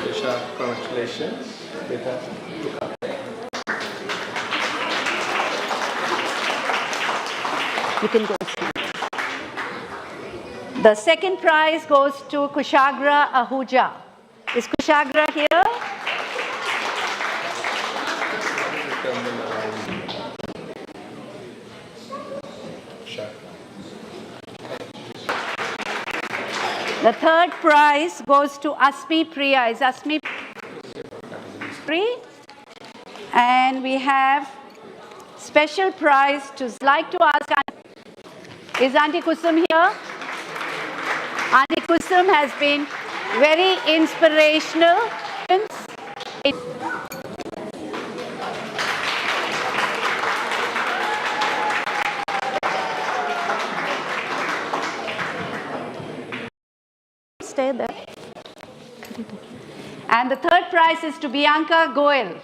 Prisha, congratulations. You can go. The second prize goes to Kushagra Ahuja. Is Kushagra here? The third prize goes to Asmi Priya. Is Asmi free? And we have special prize to like to ask. Is Auntie Kusum here? Auntie Kusum has been very inspirational. Stay there. And the third prize is to Bianca Goel.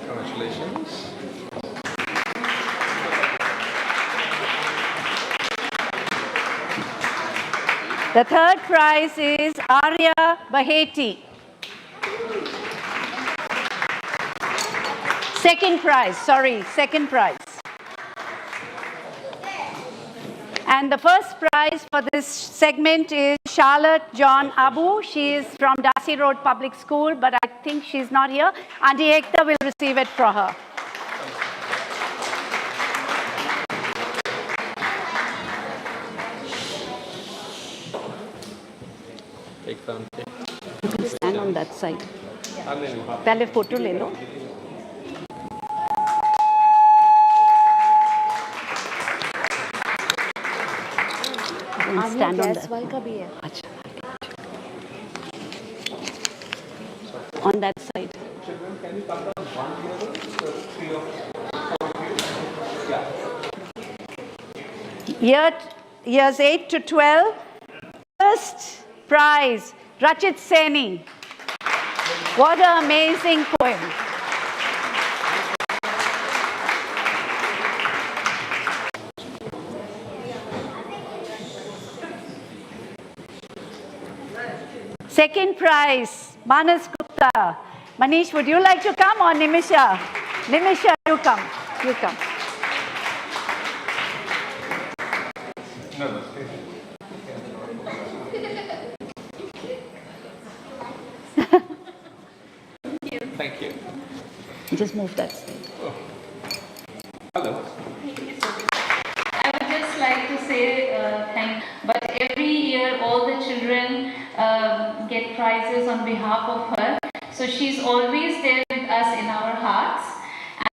Congratulations. The third prize is Arya Baheti. Second prize. And the first prize for this segment is Charlotte John Abu. She is from Darcy Road Public School, but I think she's not here. Auntie Ekta will receive it for her. You can stand on that side. पहले photo ले लो. Stand on that. का भी है. अच्छा. on that side. Children, can you come down one together? The three of yeah. Years 8 to 12, first prize, Rachit Seni. What an amazing poem. Second prize, Manas Gupta. Manish, would you like to come or Nimisha? Nimisha, you come. You come. No. Thank you. Just move that. Hello. I would just like to say thank. But every year, all the children get prizes on behalf of her. So she's always there with us in our hearts,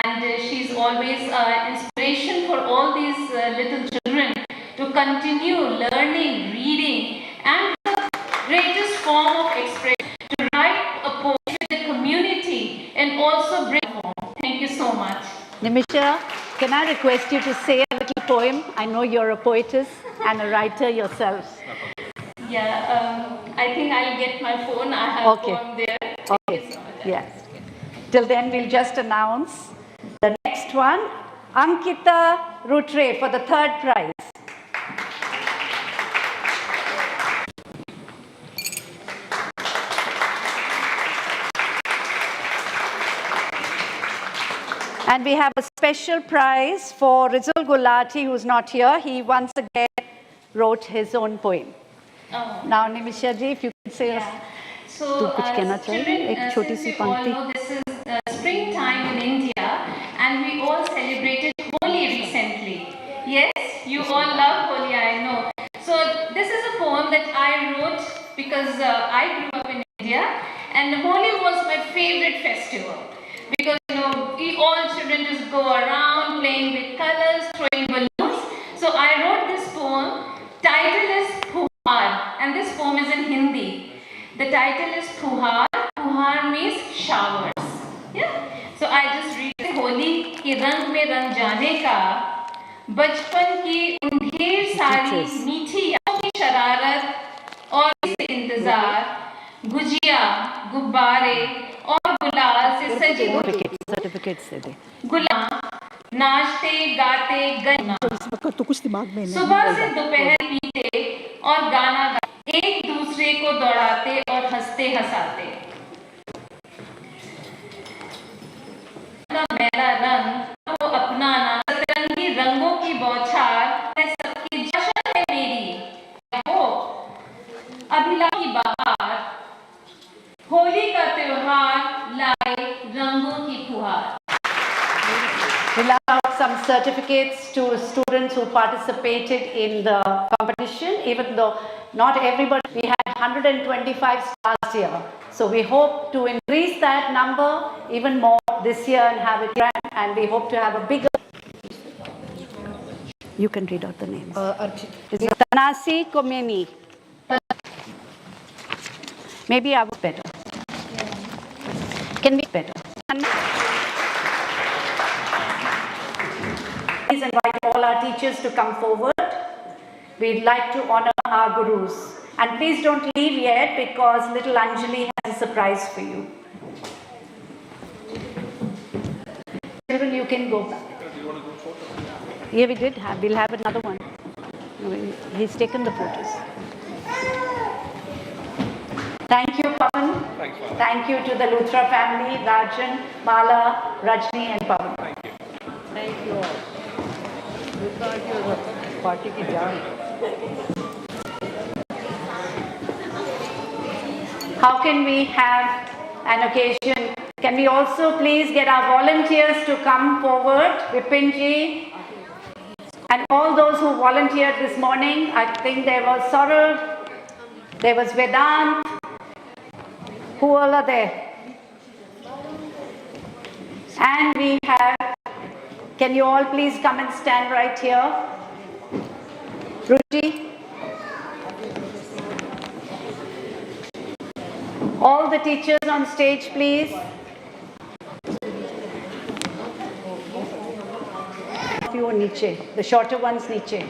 and she's always inspiration for all these little children to continue learning, reading, and the greatest form of expression, to write a poem to the community and also bring home. Thank you so much. Nimisha, can I request you to say a little poem? I know you're a poetess and a writer yourself. Yeah, I think I'll get my phone. I have Okay. a poem there. Okay, yes. Till then, we'll just announce the next one, Ankita Rutre for the third prize. And we have a special prize for Rizul Gulati, who's not here. He once again wrote his own poem. Oh. Now, Nimisha ji, if you could say Yeah. तू So, कुछ कहना चाहिए? एक छोटी since C we all पंक्ति. know this is springtime in India, and we all celebrated Holi recently. Yes, you all love Holi, I know. So this is a poem that I wrote because I grew up in India, and Holi was my favorite festival. Because we all children just go around playing with colors, throwing balloons. So I wrote this poem. Title is Puhar, and this poem is in Hindi. The title is Puhar. Puhar means showers. Yeah. So I just read it. Holi के रंग में रंग जाने का, बचपन की उन ढेर सारी मीठी यादों की शरारत और इंतजार, गुजिया, गुब्बारे और गुलाल से सजी सर्टिफिकेट से दे. गुलाम नाचते गाते गन्ना, तो कुछ दिमाग में नहीं. सुबह से दोपहर पीते और गाना गाते, एक दूसरे को दौड़ाते और हंसते हंसाते. मेरा रंग वो अपनाना, सतरंगी रंगों की बौछार है, सबकी जश्न है मेरी वो अभिलाष की बहार, होली का त्योहार लाए रंगों की फुहार. We'll have some certificates to students who participated in the competition, even though not everybody, we had 125 stars here. So we hope to increase that number even more this year and have it grand, and we hope to have a bigger. You can read out the names. It's Tanasi Komeni. Maybe I was better. Can be better. Please invite all our teachers to come forward. We'd like to honor our gurus. And please don't leave yet, because little Anjali has a surprise for you. Children, you can go back. Yeah, we did have. We'll have another one. He's taken the photos. Thank you, Pawan. Thank you to the Luthra family, Rajan, Mala, Rajni, and Pawan. Thank you. Thank you all. Party की जान. How can we have an occasion? Can we also please get our volunteers to come forward? Vipinji and all those who volunteered this morning. I think there was Saurav, there was Vedant. Who all are there? And we have, can you all please come and stand right here? Ruchi. All the teachers on stage, please. You are niche. The shorter ones niche.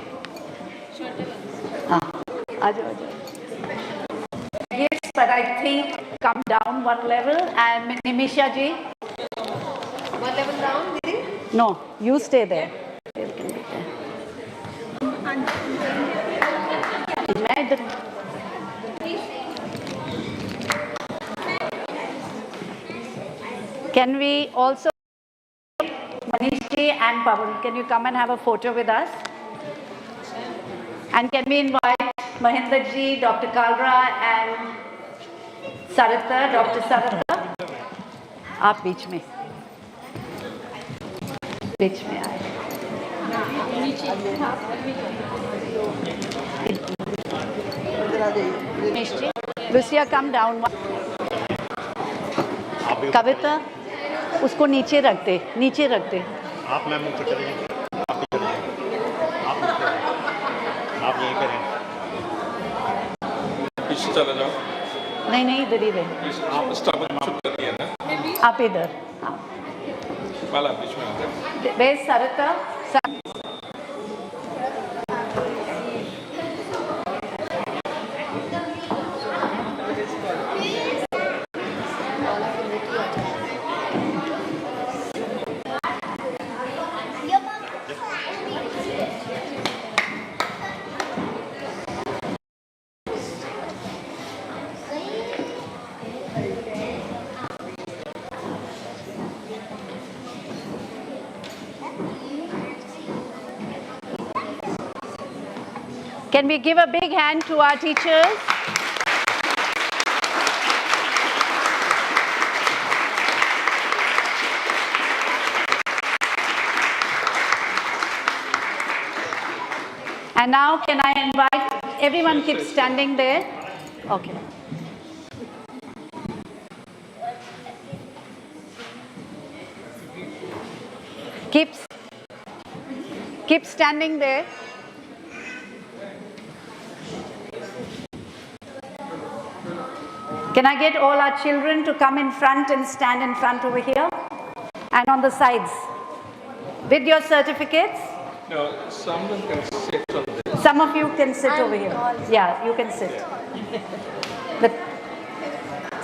Yes, but I think come down one level. And Nimisha ji. One level down, Didi? No, you stay there. You can be there. Can we also, Manish ji and Pawan, can you come and have a photo with us? And can we invite Mahinder ji, Dr. Kalra and Saratha, Dr. Saratha? आप बीच में आए. Lucia, come down. कविता उसको नीचे रख दे. आप ma'am ऊपर चले जाइए. आप यहीं करें. पीछे चला जाओ. नहीं इधर ही रहे. आप स्टमक चुप कर दिया ना. आप इधर. वाला बीच में आ जाओ. Where's Saratha? Can we give a big hand to our teachers? And now can I invite, everyone keep standing there. Okay. Keep standing there. Can I get all our children to come in front and stand in front over here? And on the sides. With your certificates? No, someone can sit on this. Some of you can sit over here. Yeah, you can sit.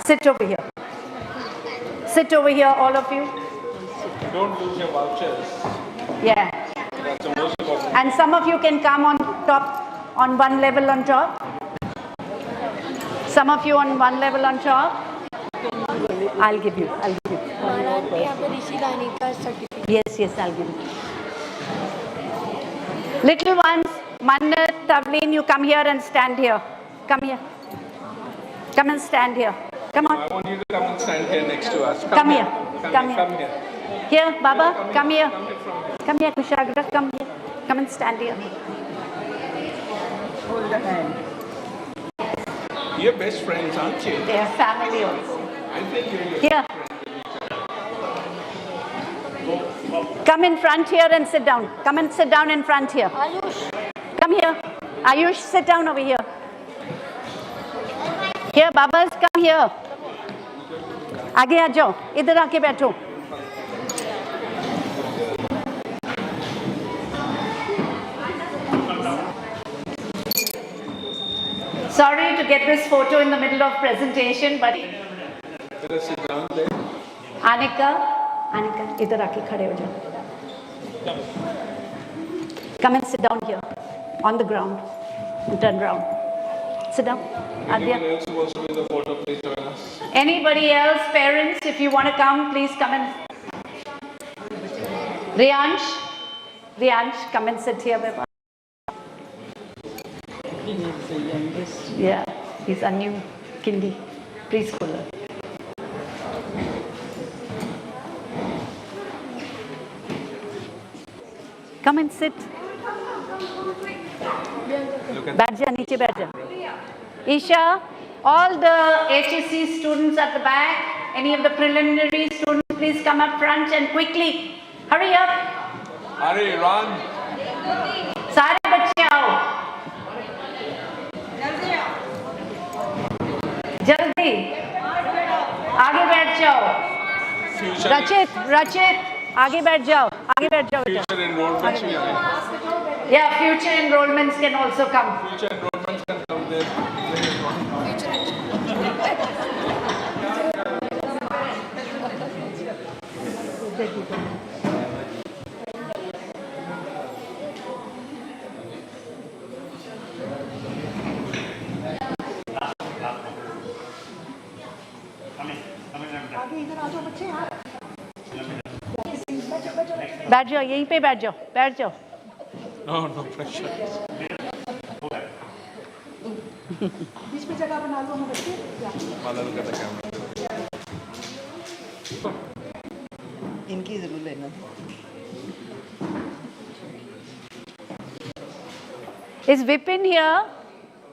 Sit over here. Sit over here, all of you. Don't lose your vouchers. Yeah. That's the most important. And some of you can come on top, on one level on top. Some of you on one level on top. I'll give you. Yes, I'll give you. Little ones, Mannat, Tavleen, you come here and stand here. Come here. Come and stand here. Come on. I want you to come and stand here next to us. Come here. Come here. Here, Baba, come here. Come here, Kushagra, come here. Come and stand here. Hold the hand. You're best friends, aren't you? They are family also. I think you're Here. Come in front here and sit down. Come and sit down in front here. Ayush. Come here. Ayush, sit down over here. Here, Babas, come here. आगे आ जाओ. इधर आके बैठो. Sorry to get this photo in the middle of presentation, but Better sit down there. Anika, इधर आके खड़े हो जाओ. Come and sit down here, on the ground, and turn round. Sit down. Anyone Adya. else who wants to be in the photo, please join us. Anybody else, parents, if you want to come, please come and. Riyansh, come and sit here, Baba. He is the youngest. Yeah, he's a new kindy preschooler. Come and sit. बैठ जा, नीचे बैठ जा. Isha, all the HSC students at the back, any of the preliminary students, please come up front and quickly. Hurry up. Hurry, run. सारे बच्चे आओ. जल्दी. रचित आगे बैठ जाओ बेटा. Future enrollments भी आए. Yeah, future enrollments can also come. Future enrollments can come there. बैठ जाओ, यहीं पे बैठ जाओ. No, no pressure. बीच में जगह बना लो हमें बच्चे. Malal ka the camera. इनकी जरूर लेना. Is Vipin here?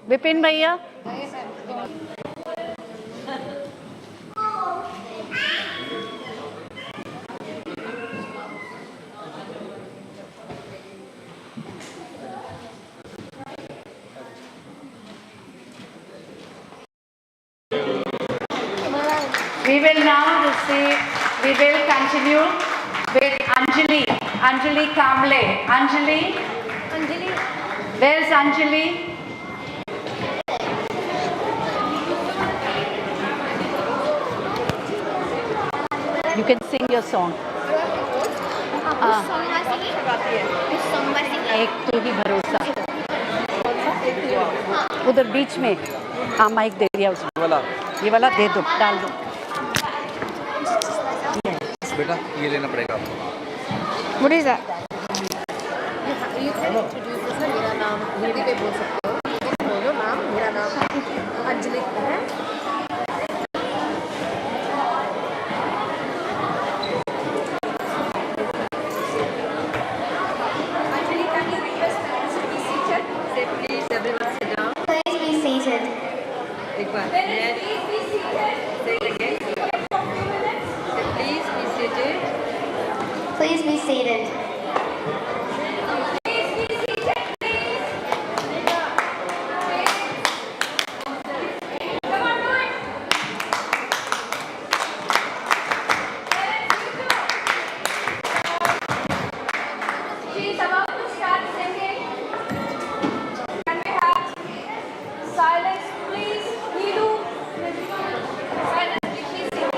Vipin भैया? We will continue with Anjali Kamble. Anjali, where's Anjali? You can sing your song. एक तू ही भरोसा. उधर बीच में हाँ माइक दे दिया उसको. ये वाला दे दो, डाल दो. बेटा ये लेना पड़ेगा आपको. What is that? You can introduce us. मेरा नाम हिंदी में बोल सकते हो. बोलो नाम. मेरा नाम अंजलि है. Anjali, can you request parents to be seated? Say please, everyone sit down. Please be seated. एक बार. Please be seated. Say it again. Say please be seated. Please be seated. She's about to start singing. Can we have silence, please? Needu. Silence, please. She's singing.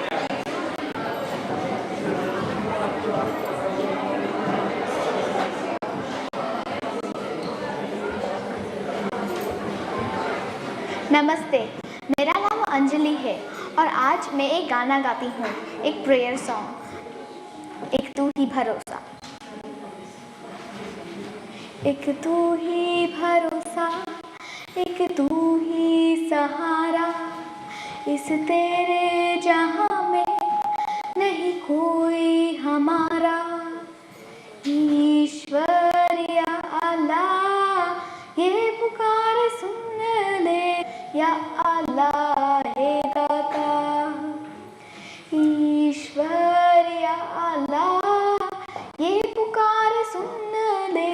नमस्ते, मेरा नाम अंजलि है और आज मैं एक गाना गाती हूँ, एक प्रेयर सॉन्ग, एक तू ही भरोसा. एक तू ही भरोसा, एक तू ही सहारा, इस तेरे जहां में नहीं कोई हमारा. ईश्वर या अल्लाह ये पुकार सुन ले, या अल्लाह है दाता. ईश्वर या अल्लाह ये पुकार सुन ले,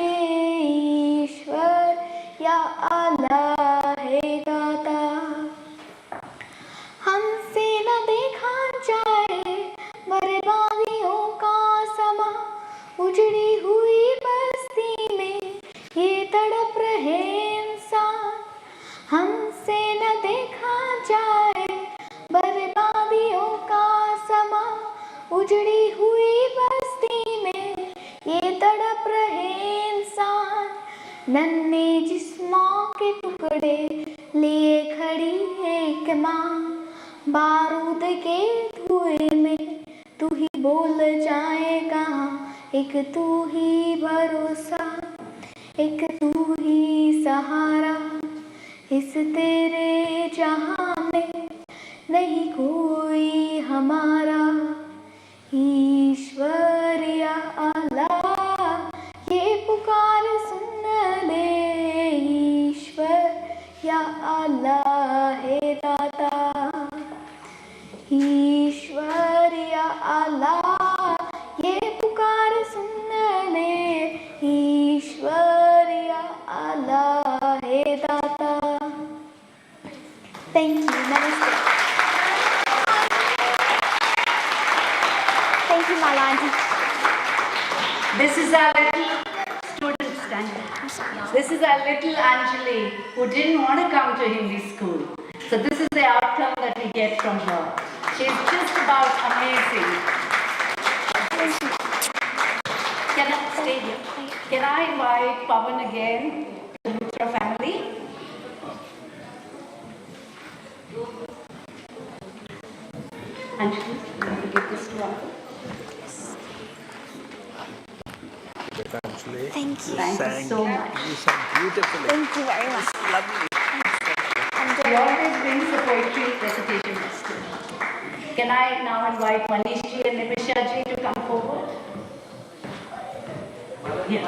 ईश्वर या अल्लाह है दाता. हमसे न देखा जाए बर्बादियों का समा, उजड़ी हुई बस्ती में ये तड़प रहे इंसान. हमसे न देखा जाए बर्बादियों का समा, उजड़ी हुई बस्ती में ये तड़प रहे इंसान. नन्हे जिस्मों के टुकड़े लिए खड़ी एक माँ, बारूद के धुएं में तू ही बोल जाएगा. एक तू ही भरोसा, एक तू ही सहारा, इस तेरे जहां में नहीं कोई हमारा. ईश्वर या अल्लाह ये पुकार सुन ले, ईश्वर या अल्लाह है दाता. ईश्वर या अल्लाह ये पुकार सुन ले, ईश्वर या अल्लाह है दाता. Thank you. Namaste. Thank This is our little student standing. This is our little Anjali who didn't want to come to Hindi school. So this is the outcome that we get from her. She's just about amazing. Can I stay here? Can I invite Pawan again, the Luthra family? Anjali, you want to give this to Uncle? Thank you. Thank you so much. You sang beautifully. Thank you very much. Lovely. He always brings the poetry recitation master. Can I now invite Manish ji and Nimisha ji to come forward? Yeah.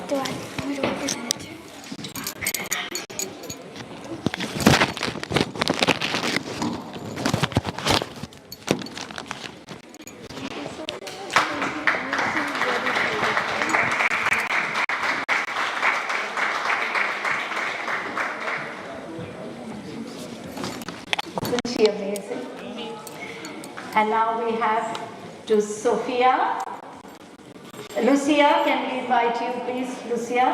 Do I represent it? Isn't she amazing? And now we have to Sophia. Lucia, can we invite you please, Lucia?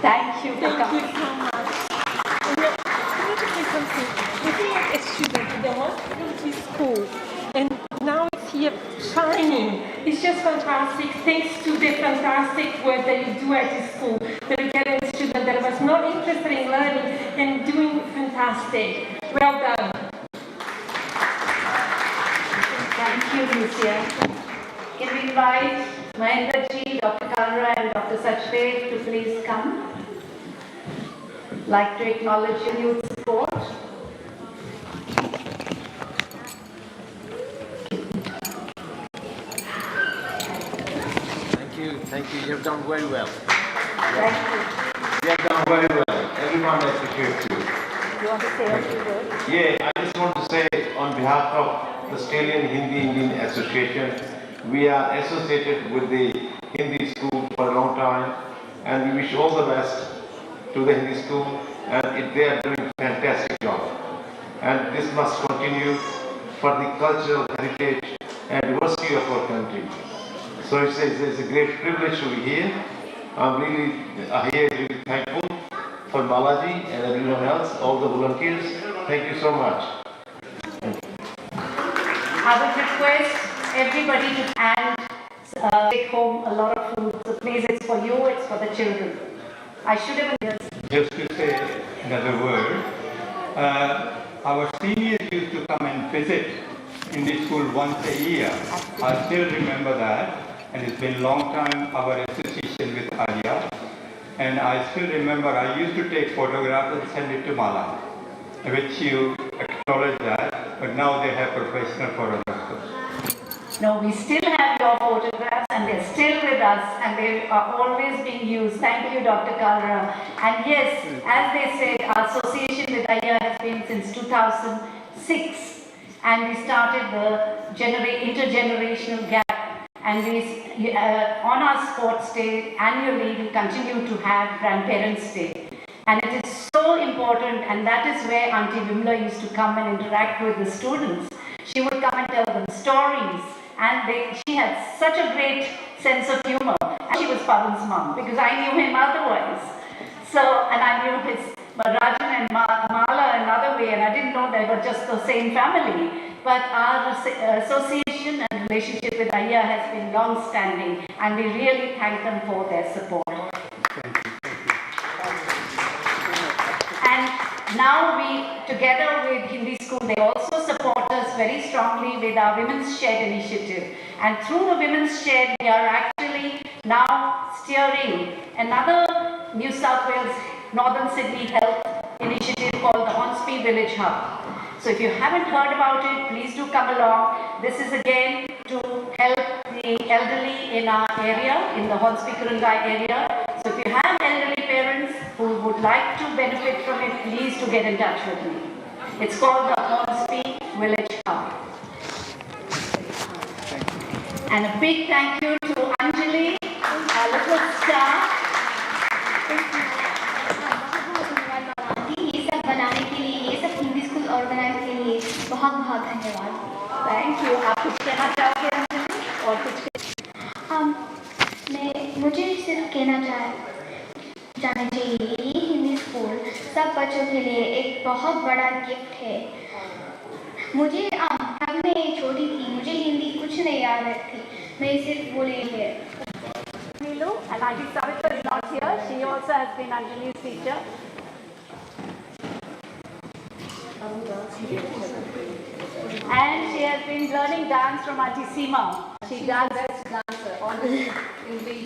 Thank you for Thank you coming. so much. I need to say something. We feel like a student, they want to go to school, and now it's here shining. It's just fantastic. Thanks to the fantastic work that you do at the school, that you get a student that was not interested in learning and doing fantastic. Well done. Thank you, Lucia. Can we invite Mahendra ji, Dr. Kalra and Dr. Sachdev to please come? Like to acknowledge your youth support. Thank you. You have done very well. Thank you. You have done very well. Everyone appreciates you. You want to say a few words? Yeah, I just want to say on behalf of the Australian Hindi Indian Association, we are associated with the Hindi school for a long time, and we wish all the best to the Hindi school, and they are doing a fantastic job. And this must continue for the cultural heritage and diversity of our country. So it's a great privilege to be here. I'm really thankful for Balaji and everyone else, all the volunteers. Thank you so much. I would request everybody to take home a lot of food. So please, it's for you, it's for the children. I should have Just to say another word, our seniors used to come and visit in the school once a year. I still remember that, and it's been a long time our association with Arya. And I still remember I used to take photographs and send it to Mala, which you acknowledge that, but now they have professional photographers. No, we still have your photographs and they're still with us and they are always being used. Thank you, Dr. Kalra. And yes, as they said, our association with Ayya has been since 2006 and we started the intergenerational gap. And we, on our sports day, annually, we continue to have Grandparents' Day. And it is so important, and that is where Auntie Vimla used to come and interact with the students. She would come and tell them stories, and she had such a great sense of humor. And she was Pawan's mom, because I knew him otherwise. So, and I knew his Rajan and Mala another way, and I didn't know they were just the same family. But our association and relationship with Ayya has been long-standing, and we really thank them for their support. And now we, together with Hindi School, they also support us very strongly with our Women's Shed initiative. And through the Women's Shed, we are actually now steering another New South Wales Northern Sydney Health initiative called the Hornsby Village Hub. So if you haven't heard about it, please do come along. This is again to help the elderly in our area, in the Hornsby Kurungai area. So if you have elderly parents who would like to benefit from it, please do get in touch with me. It's called the Hornsby Village Hub. And a big thank you to Anjali star. ये सब बनाने के लिए, ये सब Hindi school organise के लिए बहुत बहुत धन्यवाद। Thank you. आप कुछ कहना चाहोगे अंजलि? और कुछ मुझे सिर्फ कहना जाना चाहिए, ये हिंदी स्कूल सब बच्चों के लिए एक बहुत बड़ा गिफ्ट है। मुझे जब मैं छोटी थी, मुझे हिंदी कुछ नहीं याद थी, मैं सिर्फ बोली है। Nilu, and Auntie Savitra is not here. She also has been Anjali's teacher. And she has been learning dance from Auntie Seema. She dances on in the